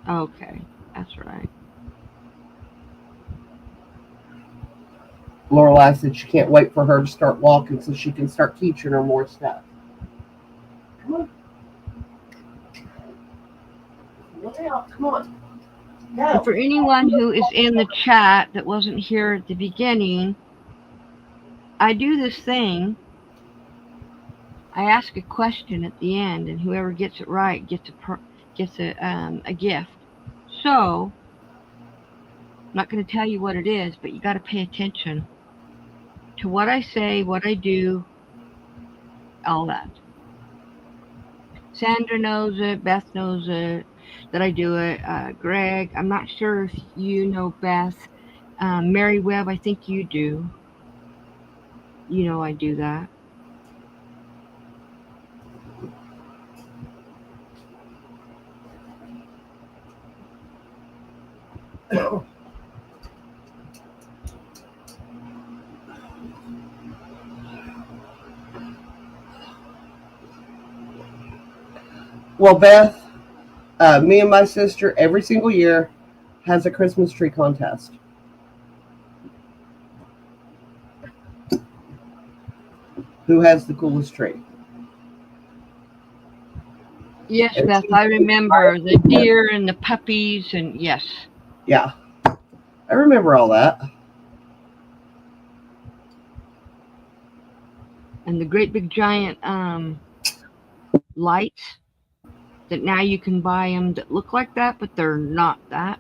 Okay, that's right. Lorelai said she can't wait for her to start walking so she can start teaching her more stuff. Come on. Look out. Come on. And Go. for anyone who is in the chat that wasn't here at the beginning, I do this thing. I ask a question at the end, and whoever gets it right gets a gift. So I'm not going to tell you what it is, but you got to pay attention to what I say, what I do, all that. Sandra knows it. Beth knows it. That I do it. Greg, I'm not sure if you know Beth. Mary Webb, I think you do. You know I do that. Well, Beth, me and my sister every single year has a Christmas tree contest. Who has the coolest tree? Yes, And Beth, she, I remember the deer and the puppies, and yes, yeah, I remember all that. and the great big giant lights that now you can buy them that look like that, but they're not that.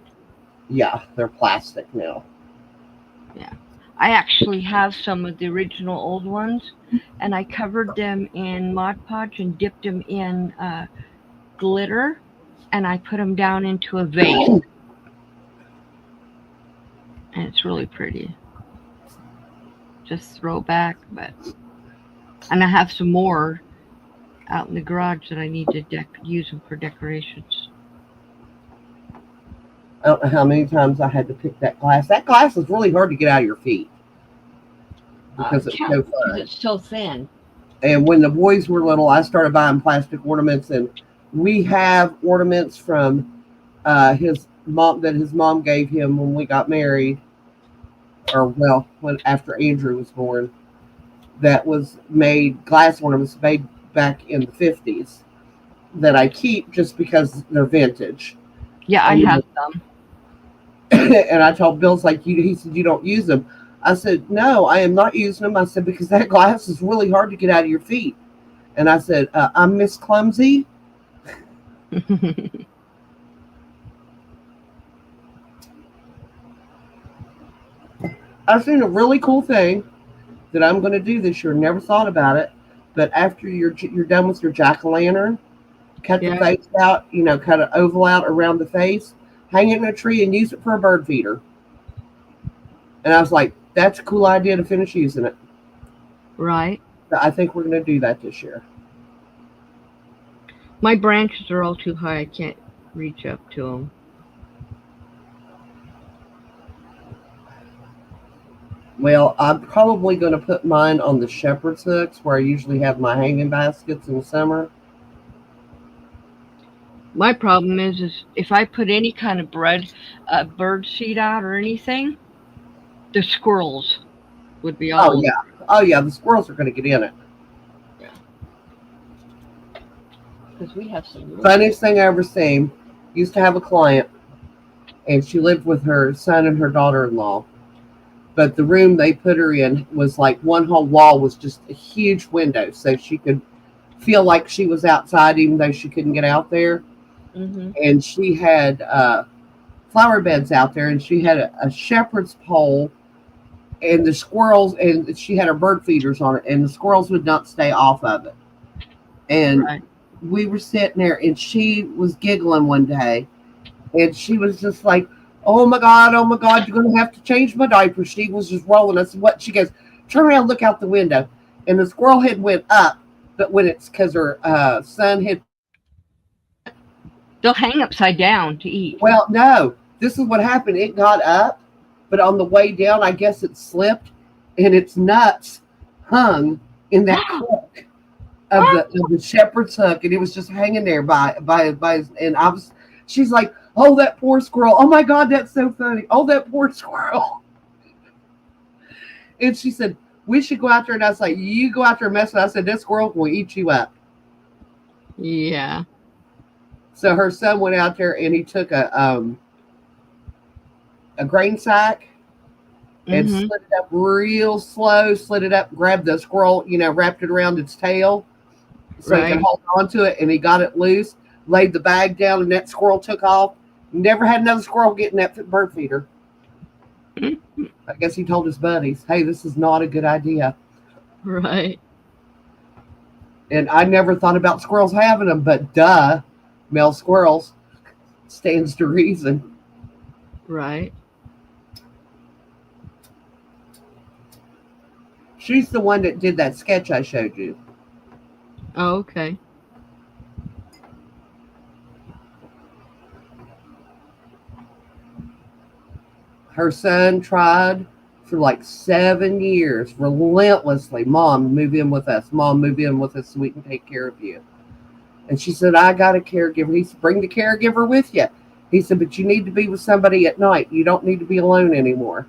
Yeah, they're plastic now. Yeah. I actually have some of the original old ones, and I covered them in Mod Podge and dipped them in glitter and I put them down into a vase, and it's really pretty. Just throw back, but and I have some more out in the garage that I need to use them for decorations. I don't know how many times I had to pick that glass. That glass is really hard to get out of your feet because it's Yeah, so because fun. it's so thin. And when the boys were little, I started buying plastic ornaments, and we have ornaments from his mom that his mom gave him when we got married, or well, when after Andrew was born. That was made glass ornaments made back in the 50s that I keep just because they're vintage. Yeah, I And have some. and I told Bill's like you. He said you don't use them. I said no, I am not using them. I said because that glass is really hard to get out of your feet. And I said I'm Miss Clumsy. I've seen a really cool thing that I'm going to do this year. Never thought about it, but after you're done with your jack o' lantern, cut the Yeah. face out. Cut an oval out around the face, hang it in a tree, and use it for a bird feeder. And I was like, that's a cool idea to finish using it. Right. So I think we're going to do that this year. My branches are all too high. I can't reach up to them. Well, I'm probably going to put mine on the shepherd's hooks where I usually have my hanging baskets in the summer. My problem is if I put any kind of bird seed out or anything, the squirrels would be Oh, all over. yeah. Oh, yeah. The squirrels are going to get in it. Yeah, because we have some really. Funniest thing I ever seen. Used to have a client, and she lived with her son and her daughter-in-law. But the room they put her in was like one whole wall was just a huge window, so she could feel like she was outside, even though she couldn't get out there. Hmm. And she had flower beds out there, and she had a shepherd's pole, and the squirrels, and she had her bird feeders on it, and the squirrels would not stay off of it. And Right. we were sitting there, and she was giggling one day, and she was just like, oh my God, you're going to have to change my diaper. She was just rolling. I said, what? She goes, turn around, look out the window. And the squirrel head went up, but when it's because her son had put it in the basket. They'll hang upside down to eat. Well, no, this is what happened. It got up, but on the way down, I guess it slipped, and its nuts hung in that crook of the shepherd's hook, and it was just hanging there and I was. She's like, "Oh, that poor squirrel! Oh my God, that's so funny! Oh, that poor squirrel!" And she said, "We should go out there." And I was like, "You go out there and mess with." I said, "This squirrel will eat you up." Yeah. So her son went out there and he took a grain sack and Hmm. slid it up real slow, slid it up, grabbed the squirrel, wrapped it around its tail so he could Right. hold on to it, and he got it loose, laid the bag down, and that squirrel took off. Never had another squirrel get in that bird feeder. I guess he told his buddies, hey, this is not a good idea. Right. And I never thought about squirrels having them, but duh, male squirrels stands to reason. Right. She's the one that did that sketch I showed you. Oh, okay. Her son tried for like 7 years relentlessly. Mom, move in with us. Mom, move in with us so we can take care of you. And she said, I got a caregiver. He said, bring the caregiver with you. He said, but you need to be with somebody at night. You don't need to be alone anymore.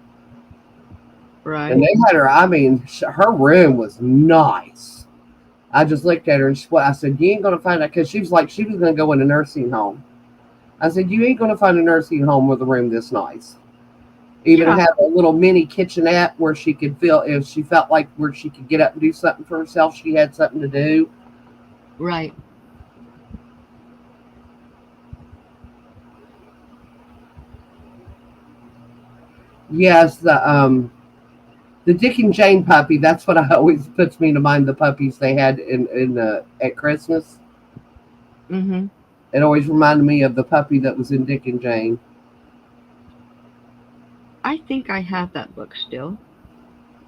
And Right. they had her, I mean, her room was nice. I just looked at her and I said, you ain't going to find out, because she was like, she was going to go in a nursing home. I said, you ain't going to find a nursing home with a room this nice. Even Yeah. have a little mini kitchenette where she could feel, if she felt like where she could get up and do something for herself, she had something to do. Right. Yes, the Dick and Jane puppy. That's what I always puts me to mind. The puppies they had in at Christmas. Hmm. It always reminded me of the puppy that was in Dick and Jane. I think I have that book still,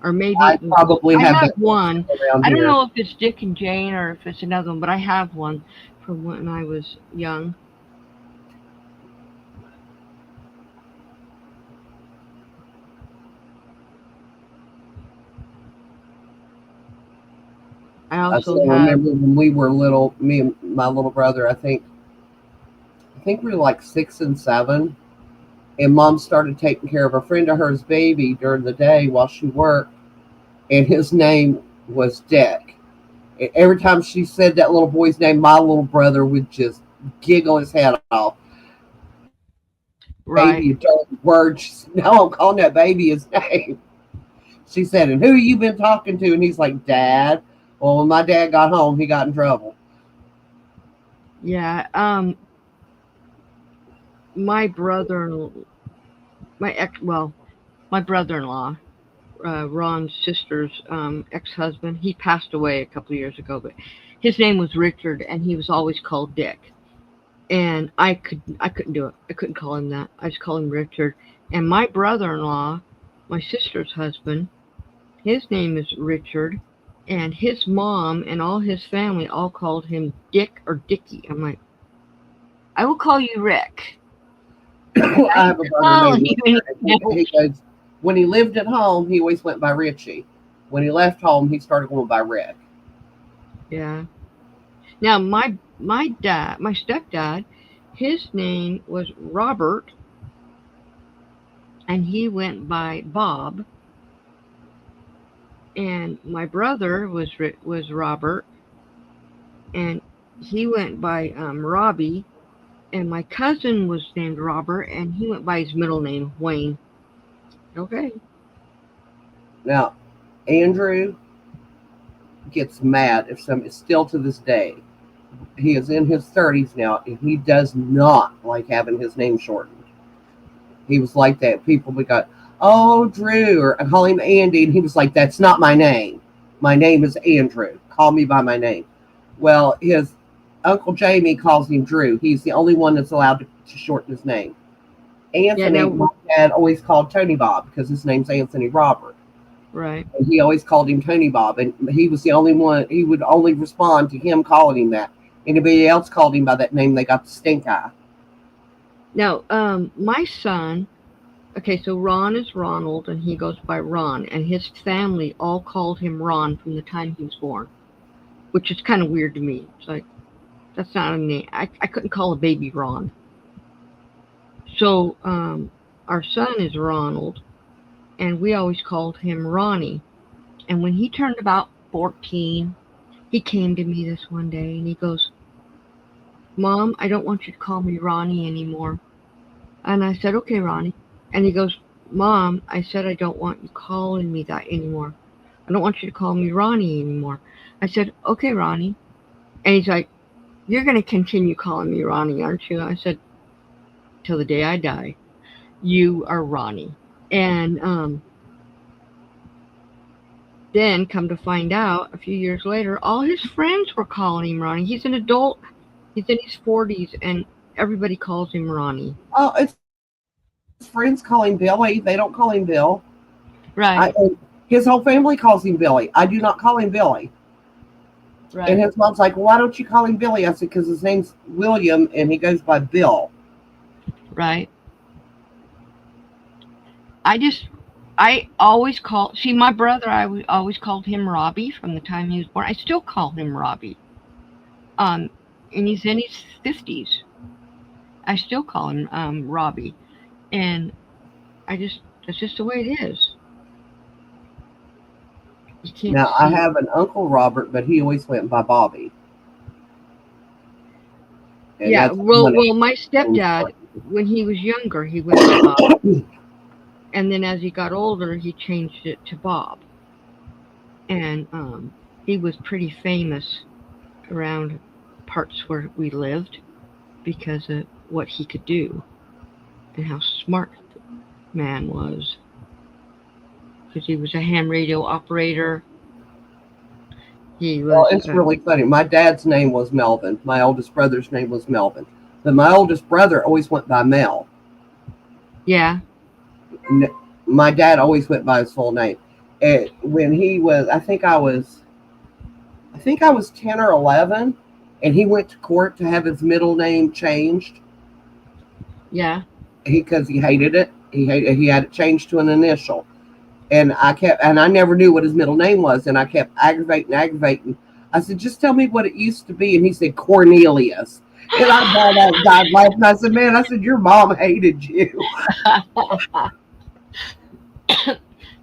or maybe I it was. probably I have have that book one. still around I don't here. know if it's Dick and Jane or if it's another one, but I have one from when I was young. I I also still have. remember when we were little, me and my little brother, I think we were like 6 and 7, and mom started taking care of a friend of hers baby during the day while she worked, and his name was Dick. And every time she said that little boy's name, my little brother would just giggle his head off. Baby, you Right. dirty word. She said, no, I'm calling that baby his name. She said, and who you been talking to? And he's like, Dad. Well, when my dad got home, he got in trouble. Yeah. My brother, my ex, well, my brother-in-law, Ron's sister's ex-husband. He passed away a couple of years ago, but his name was Richard, and he was always called Dick. And I couldn't do it. I couldn't call him that. I just call him Richard. And my brother-in-law, my sister's husband, his name is Richard, and his mom and all his family all called him Dick or Dickie. I'm like, I will call you Rick. I I ain't have a brother calling named you Richard, and anything else. he goes, when he lived at home, he always went by Richie. When he left home, he started going by Rick. Yeah. Now my stepdad, his name was Robert, and he went by Bob. And my brother was Robert, and he went by Robbie. And my cousin was named Robert, and he went by his middle name Wayne. Okay. Now, Andrew gets mad if some, still to this day, he is in his 30s now, and he does not like having his name shortened. He was like that. People would go, oh, Drew, or I call him Andy, and he was like, that's not my name. My name is Andrew. Call me by my name. Well, his Uncle Jamie calls him Drew. He's the only one that's allowed to shorten his name. Yeah. Anthony, Now. my dad always called Tony Bob because his name's Anthony Robert. Right. And he always called him Tony Bob, and he was the only one. He would only respond to him calling him that. Anybody else called him by that name, they got the stink eye. Now, my son. Okay, so Ron is Ronald, and he goes by Ron, and his family all called him Ron from the time he was born, which is kind of weird to me. It's like that's not a name. I couldn't call a baby Ron. So our son is Ronald, and we always called him Ronnie. And when he turned about 14, he came to me this one day and he goes, Mom, I don't want you to call me Ronnie anymore. And I said, okay, Ronnie. And he goes, Mom, I said I don't want you calling me that anymore. I don't want you to call me Ronnie anymore. I said, okay, Ronnie. And he's like, you're going to continue calling me Ronnie, aren't you? I said, till the day I die, you are Ronnie. And then come to find out, a few years later, all his friends were calling him Ronnie. He's an adult. He's in his 40s, and everybody calls him Ronnie. Oh, it's his friends call him Billy. They don't call him Bill. Right, And his whole family calls him Billy. I do not call him Billy. And right, his mom's like, well, why don't you call him Billy? I said, because his name's William and he goes by Bill. right. I just, I always call, see, my brother, always called him Robbie from the time he was born. I still call him Robbie. Um, and he's in his 50s. I still call him Robbie. And that's just the way it is. You can't Now, I see. have an Uncle Robert, but he always went by Bobby. And Yeah, that's one well, my of stepdad, when he was younger, he went by Bobby. And then as he got older, he changed it to Bob. And he was pretty famous around parts where we lived because of what he could do and how smart the man was. Because he was a ham radio operator, He Well, was. it's really funny. My dad's name was Melvin. My oldest brother's name was Melvin. But my oldest brother always went by Mel. Yeah, My dad always went by his full name. And when he was, I think I was 10 or 11, and he went to court to have his middle name changed yeah. because he hated it. He had it changed to an initial. And I never knew what his middle name was, and I kept aggravating. I said, just tell me what it used to be, and he said Cornelius. And I died laughing. I said, man, I said, your mom hated you.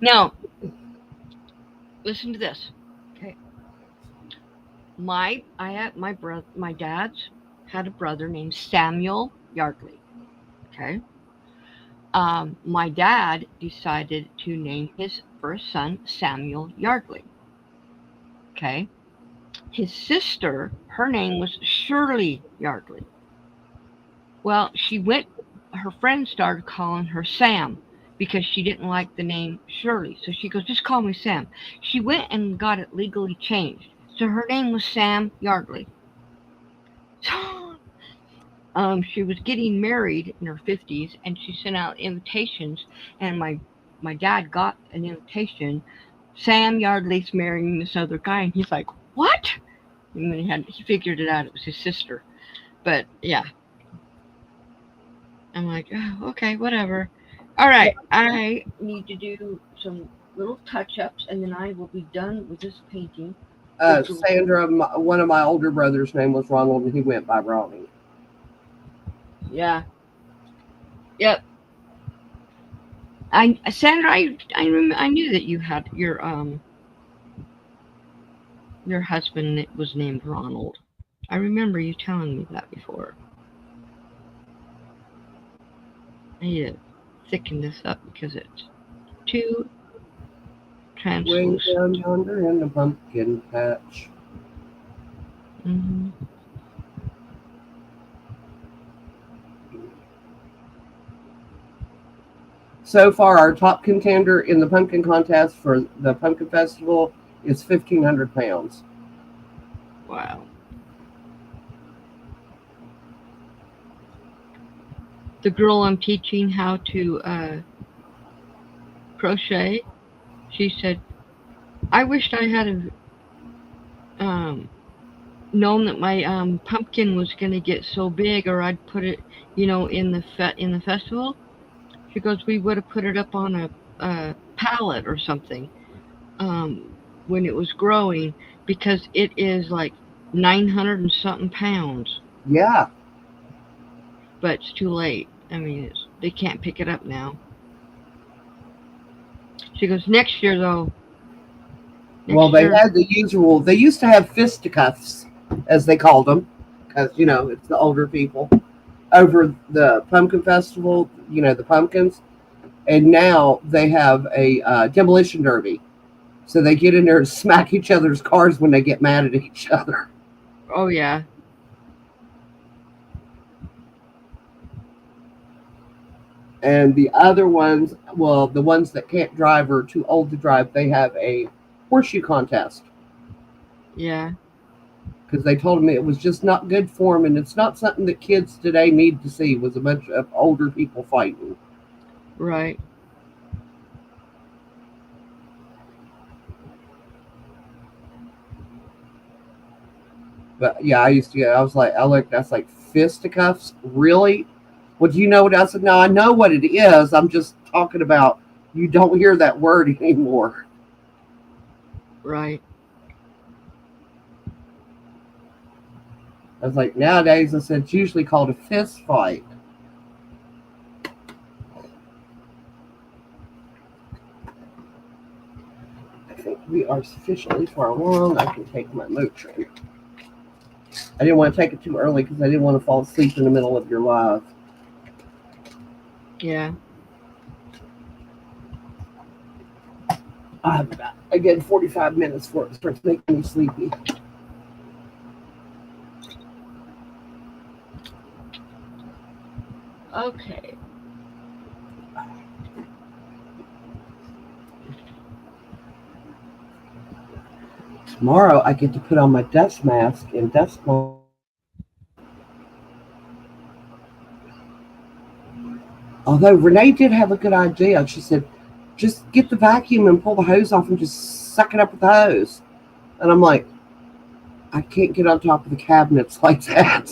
Now, listen to this. Okay, my brother, my dad's had a brother named Samuel Yardley. Okay, my dad decided to name his first son Samuel Yardley. Okay, his sister, her name was Shirley Yardley. Well, her friends started calling her Sam because she didn't like the name Shirley. So she goes, just call me Sam. She went and got it legally changed. So her name was Sam Yardley. She was getting married in her 50s and she sent out invitations. And my dad got an invitation. Sam Yardley's marrying this other guy. And he's like, what? And then he figured it out. It was his sister. But yeah, I'm like, oh, okay, whatever. All right, I need to do some little touch ups and then I will be done with this painting, which will, Sandra, one of my older brothers' name was Ronald, and he went by Ronnie. yeah, yep. Sandra, I knew that you had your husband was named Ronald. I remember you telling me that before. I need to thicken this up because it's too Way translucent. down yonder in the pumpkin patch. Hmm. So far, our top contender in the pumpkin contest for the pumpkin festival is 1,500 pounds. Wow. The girl I'm teaching how to crochet, she said, I wished I had known that my pumpkin was going to get so big, or I'd put it, in the festival. She goes, we would have put it up on a pallet or something um, when it was growing because it is like 900 and something pounds, Yeah. but it's too late. I mean, they can't pick it up now. She goes, next year though, Well, next they year, had the usual. They used to have fisticuffs, as they called them, because it's the older people over the pumpkin festival. The pumpkins, and now they have a demolition derby. So they get in there and smack each other's cars when they get mad at each other. oh yeah, And the other ones, well, the ones that can't drive or are too old to drive, they have a horseshoe contest yeah, because they told me it was just not good for them, and it's not something that kids today need to see. Was a bunch of older people fighting. right. But yeah, I used to get. I was like, I looked. That's like fisticuffs. Really? Well, do you know what I said? No, I know what it is. I'm just talking about. You don't hear that word anymore. Right. I was like, nowadays, I said it's usually called a fist fight. I think we are sufficiently far along. I can take my Motrin. I didn't want to take it too early because I didn't want to fall asleep in the middle of your live. Yeah. I have about a good 45 minutes before it starts making me sleepy. Okay. Tomorrow I get to put on my dust mask and dust my. Although Renee did have a good idea. She said, just get the vacuum and pull the hose off and just suck it up with the hose. And I'm like, I can't get on top of the cabinets like that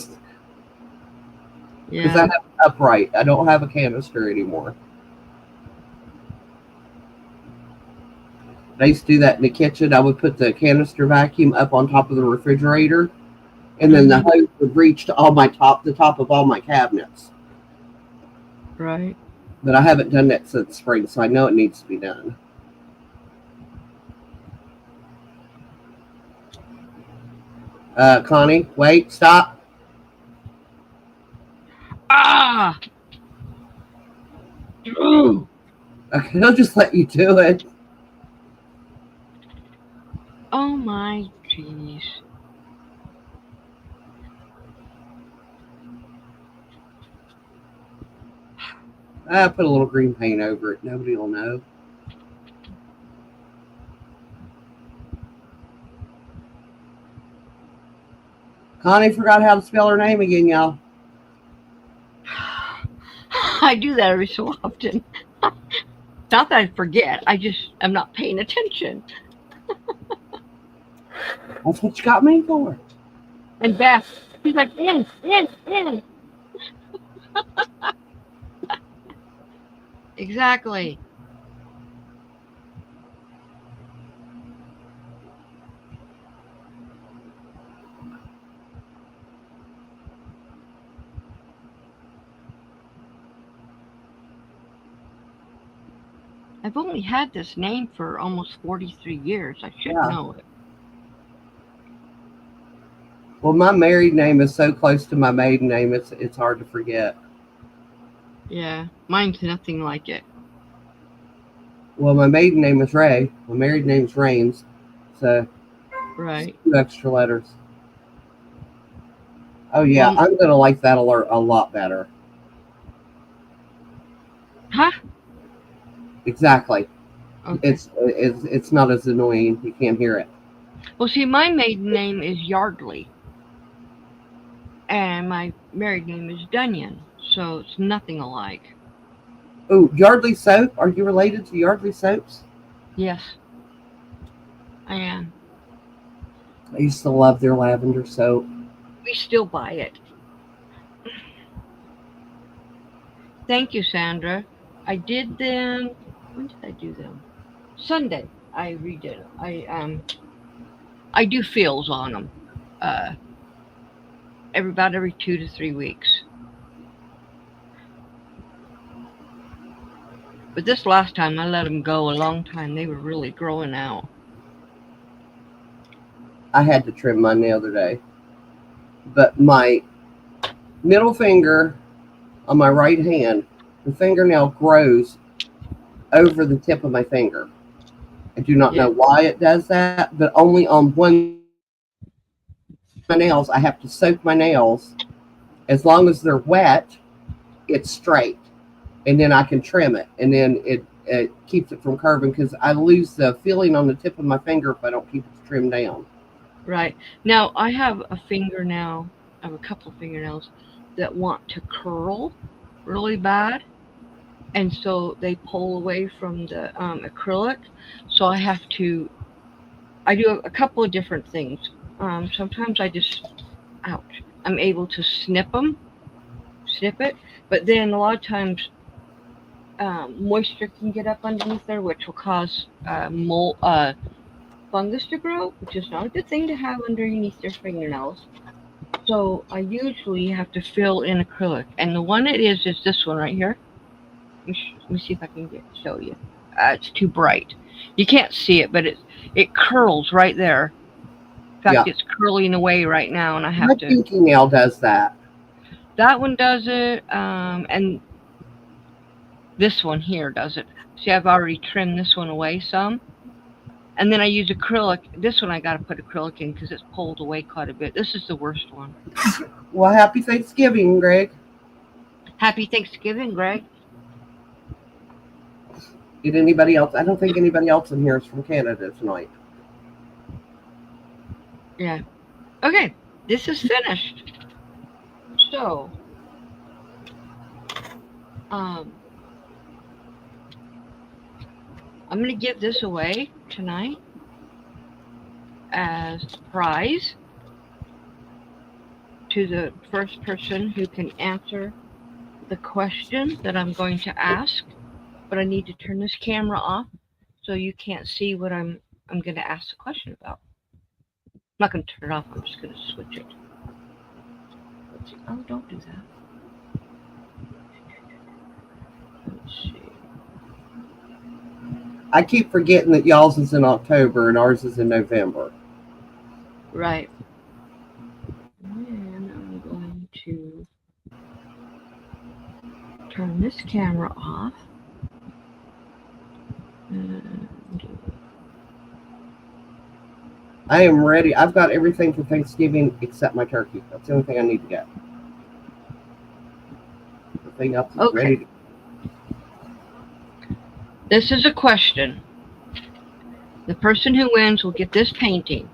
because I Yeah. have it upright. I don't have a canister anymore. I used to do that in the kitchen. I would put the canister vacuum up on top of the refrigerator, and then the Mm-hmm. hose would reach to all my the top of all my cabinets. Right. But I haven't done that since spring, so I know it needs to be done. Connie, wait, stop. Ah! Ooh. Okay, I'll just let you do it. Oh my jeez. Put a little green paint over it. Nobody will know. Connie forgot how to spell her name again, y'all. I do that every so often. Not that I forget, I just am not paying attention. That's what you got me for. And Beth, she's like, in. Exactly. I've only had this name for almost 43 years. I should Yeah. know it. Well, my married name is so close to my maiden name, it's hard to forget. Yeah, mine's nothing like it. Well, my maiden name is Ray. My married name is Rains. So it's Right. two extra letters. Oh yeah, Well, I'm gonna like that alert a lot better. huh? Exactly. Okay. It's not as annoying. You can't hear it. Well, see, my maiden name is Yardley, and my married name is Dunyan, so it's nothing alike. Oh, Yardley soap. Are you related to Yardley soaps? Yes, I am. I used to love their lavender soap. We still buy it. Thank you, Sandra. I did them. When did I do them? Sunday. I redid them. I do feels on them. Uh, every 2 to 3 weeks. But this last time I let them go a long time. They were really growing out. I had to trim mine the other day, but my middle finger on my right hand, the fingernail grows over the tip of my finger. I do not Yeah. know why it does that, but only on one my nails. I have to soak my nails. As long as they're wet, it's straight, and then I can trim it, and then it keeps it from curving because I lose the feeling on the tip of my finger if I don't keep it trimmed down. Right. Now I have a fingernail. I have a couple of fingernails that want to curl really bad, and so they pull away from the acrylic. So I have to. I do a couple of different things. Sometimes I just, ouch, I'm able to snip it, but then a lot of times moisture can get up underneath there, which will cause fungus to grow, which is not a good thing to have underneath your fingernails. So I usually have to fill in acrylic, and the one it is this one right here. Let me see if I can show you. It's too bright. You can't see it, but it curls right there. In fact, Yeah, it's curling away right now, and I my have to. pinky nail does that. That one does it, and this one here does it. See, I've already trimmed this one away some, and then I use acrylic. This one I got to put acrylic in because it's pulled away quite a bit. This is the worst one. Well, happy Thanksgiving, Greg. Happy Thanksgiving, Greg. Did anybody else? I don't think anybody else in here is from Canada tonight. Yeah. Okay. This is finished. So, um, I'm gonna give this away tonight as a prize to the first person who can answer the question that I'm going to ask. But I need to turn this camera off so you can't see what I'm going to ask the question about. I'm not going to turn it off. I'm just going to switch it. Let's see. Oh, don't do that. Let's see. I keep forgetting that y'all's is in October and ours is in November. Right. And I'm going to turn this camera off. And I am ready. I've got everything for Thanksgiving except my turkey. That's the only thing I need to get. Everything else is okay. ready to. This is a question. The person who wins will get this painting.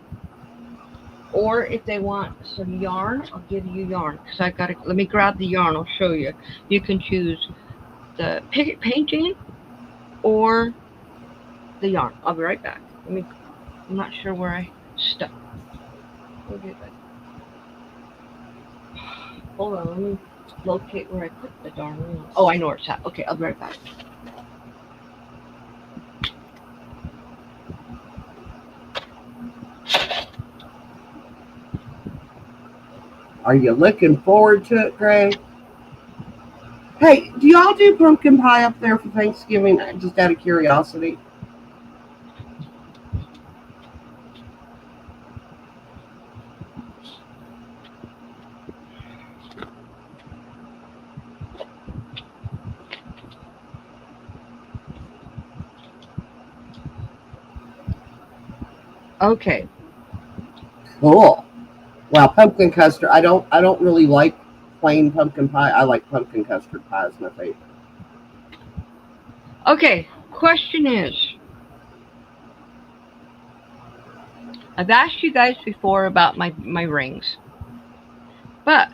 Or if they want some yarn, I'll give you yarn. Because I got to, let me grab the yarn, I'll show you. You can choose the painting or the yarn. I'll be right back. I'm not sure where I stuck. Okay, but hold on, let me locate where I put the darn ring. Oh, I know where it's at. Okay, I'll be right back. Are you looking forward to it, Gray? Hey, do y'all do pumpkin pie up there for Thanksgiving? Just out of curiosity. Okay, Cool. Well, pumpkin custard. I don't really like plain pumpkin pie. I like pumpkin custard pie as my favorite. okay. Question is, I've asked you guys before about my rings, but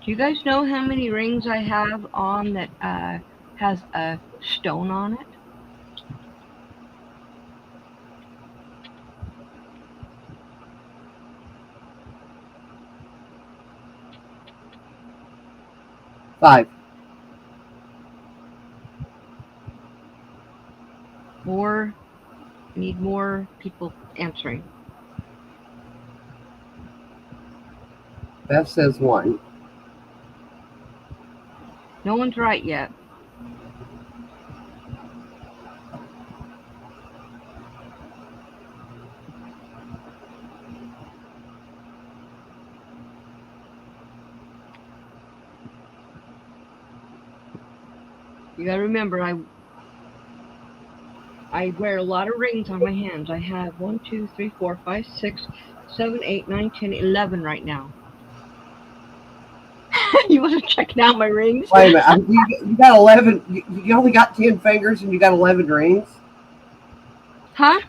do you guys know how many rings I have on that has a stone on it? 5. More, need more people answering. Beth says 1. No one's right yet. You gotta remember, I wear a lot of rings on my hands. I have 1, 2, 3, 4, 5, 6, 7, 8, 9, 10, 11 right now. You want to check out my rings? Wait a minute. You got 11. You only got 10 fingers and you got 11 rings? Huh?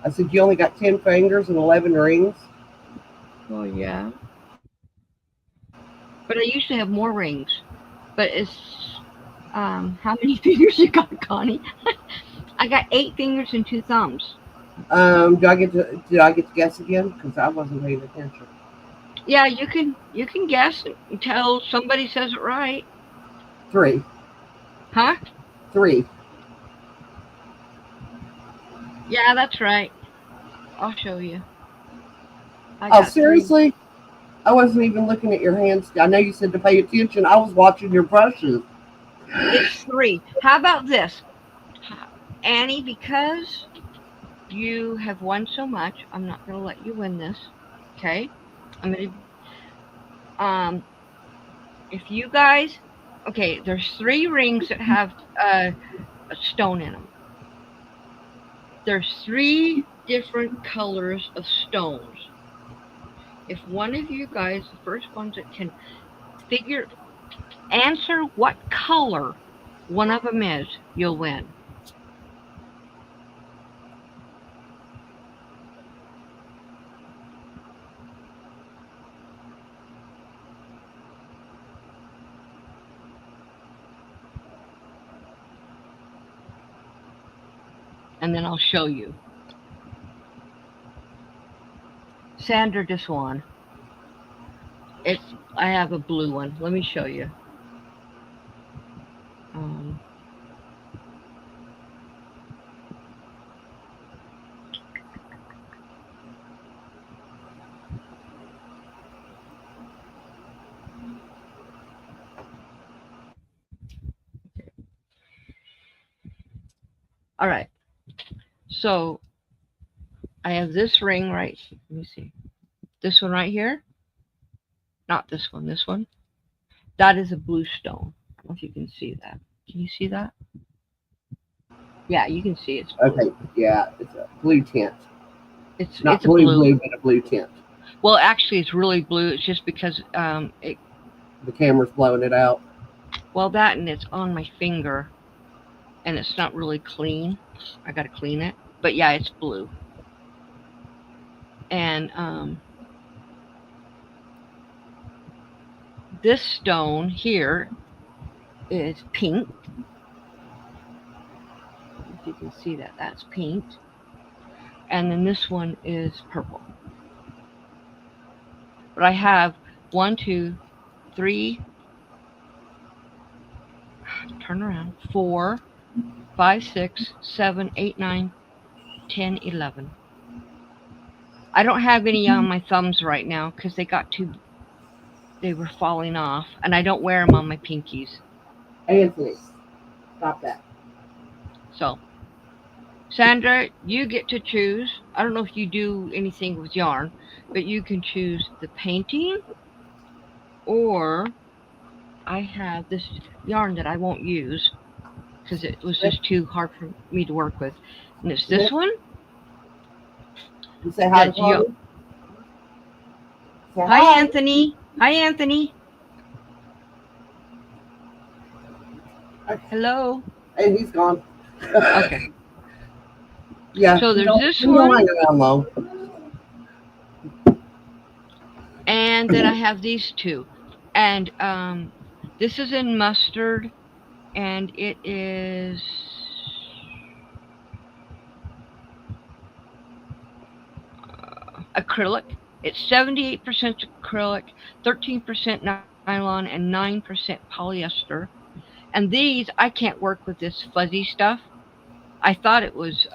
I said you only got 10 fingers and 11 rings? Well, yeah. But I usually have more rings. But it's how many fingers you got, Connie? I got 8 fingers and 2 thumbs. Did I get to guess again? Because I wasn't paying attention. Yeah, you can guess until somebody says it right. 3. Huh? 3. Yeah, that's right. I'll show you. I Oh, got three. seriously? I wasn't even looking at your hands. I know you said to pay attention. I was watching your brushes. It's three. How about this, Annie? Because you have won so much, I'm not going to let you win this. Okay? I'm going to. If you guys, okay, there's 3 rings that have a stone in them. There's 3 different colors of stones. If one of you guys, the first ones that can figure answer what color one of them is, you'll win. and then I'll show you. Sandra just won. It's I have a blue one. Let me show you. Um, all right. So I have this ring right. Let me see. This one right here. Not this one. This one. That is a blue stone. I don't know if you can see that. Can you see that? Yeah, you can see it's blue. Okay, yeah, it's a blue tint. It's Not a blue, blue. blue, but a blue tint. Well, actually, it's really blue. It's just because The camera's blowing it out. well, that and it's on my finger, and it's not really clean. I gotta clean it. But yeah, it's blue. And this stone here is pink. If you can see that, that's pink. And then this one is purple. But I have one, two, three, turn around, 4, 5, 6, 7, 8, 9, 10, 11. I don't have any on my thumbs right now because they were falling off, and I don't wear them on my pinkies. Anthony, stop that. So, Sandra, you get to choose. I don't know if you do anything with yarn, but you can choose the painting, or I have this yarn that I won't use because it was just too hard for me to work with. And it's this one. You say hi to That's Chloe? Say Hi, hi. Anthony. Hi, Anthony. Okay. Hello. And he's gone. Okay. Yeah, So there's this he don't one, hang around long. and then I have these two. And this is in mustard, and it is acrylic. It's 78% acrylic, 13% nylon, and 9% polyester. And these, I can't work with this fuzzy stuff. I thought it was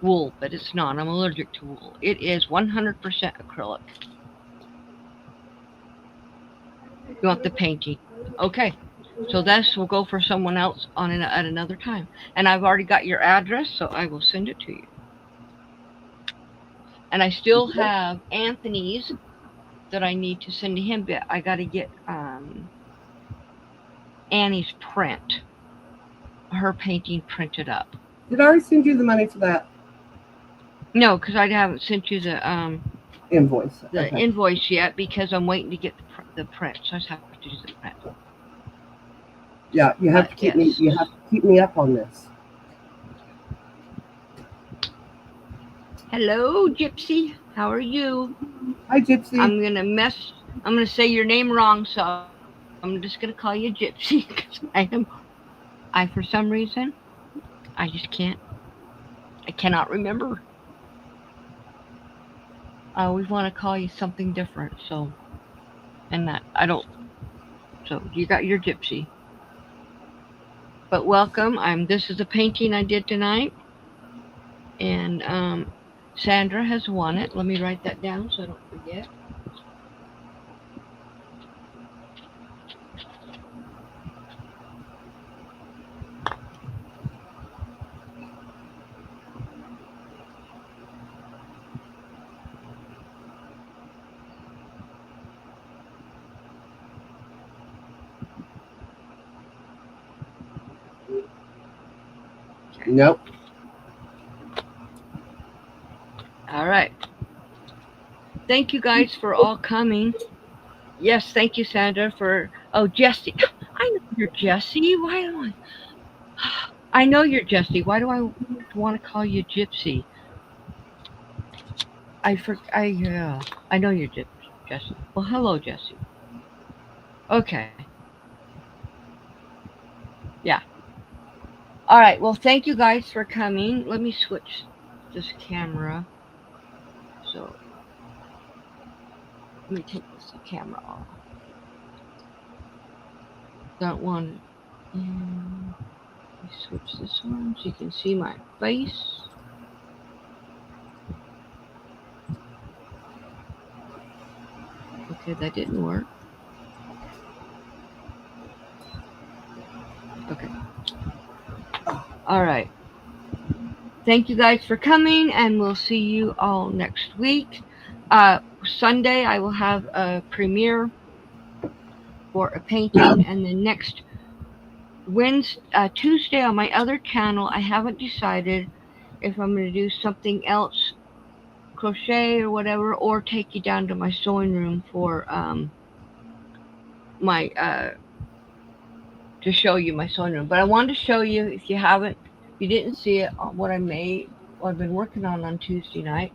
wool, but it's not. I'm allergic to wool. It is 100% acrylic. You want the painting? Okay. So this will go for someone else at another time. And I've already got your address, so I will send it to you. And I still have Anthony's that I need to send to him, but I got to get Annie's print, her painting printed up. Did I already send you the money for that No, because I haven't sent you invoice? the Okay. invoice yet because I'm waiting to get the print. So I just have to do the print. Yeah, you have But to keep yes. me. You have to keep me up on this. Hello, Gypsy. How are you? Hi, Gypsy. I'm gonna say your name wrong, so I'm just gonna call you Gypsy because I for some reason, I just can't. I cannot remember. I always want to call you something different. So, and that I don't. So you got your Gypsy. But welcome. This is a painting I did tonight, and Sandra has won it. Let me write that down so I don't forget. Nope. All right. Thank you guys for all coming. Yes, thank you, Sandra, for. Oh, Jesse. I know you're Jesse. Why do I? I know you're Jesse. Why do I want to call you Gypsy? I know you're Jesse. Well, hello, Jesse. Okay. Yeah. All right. Well, thank you guys for coming. Let me switch this camera. So let me take this camera off. Don't want it. And let me switch this one so you can see my face. Okay, that didn't work. Okay. All right. Thank you guys for coming, and we'll see you all next week. Sunday, I will have a premiere for a painting, and then next Tuesday on my other channel, I haven't decided if I'm going to do something else, crochet or whatever, or take you down to my sewing room for my to show you my sewing room. But I wanted to show you, if you didn't see it, what I made, what I've been working on Tuesday night,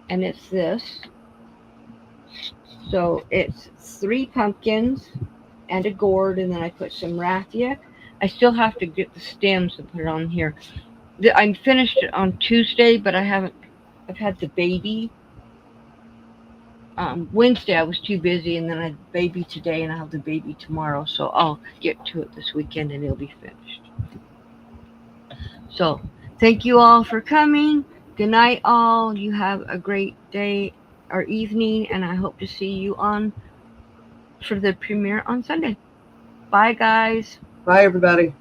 and it's this. So it's 3 pumpkins and a gourd, and then I put some raffia. I still have to get the stems and put it on here. I finished it on Tuesday, but I haven't. I've had the baby. Wednesday I was too busy, and then I had the baby today, and I have the baby tomorrow. So I'll get to it this weekend, and it'll be finished. So thank you all for coming. Good night, all. You have a great day or evening, and I hope to see you on for the premiere on Sunday. Bye, guys. Bye, everybody.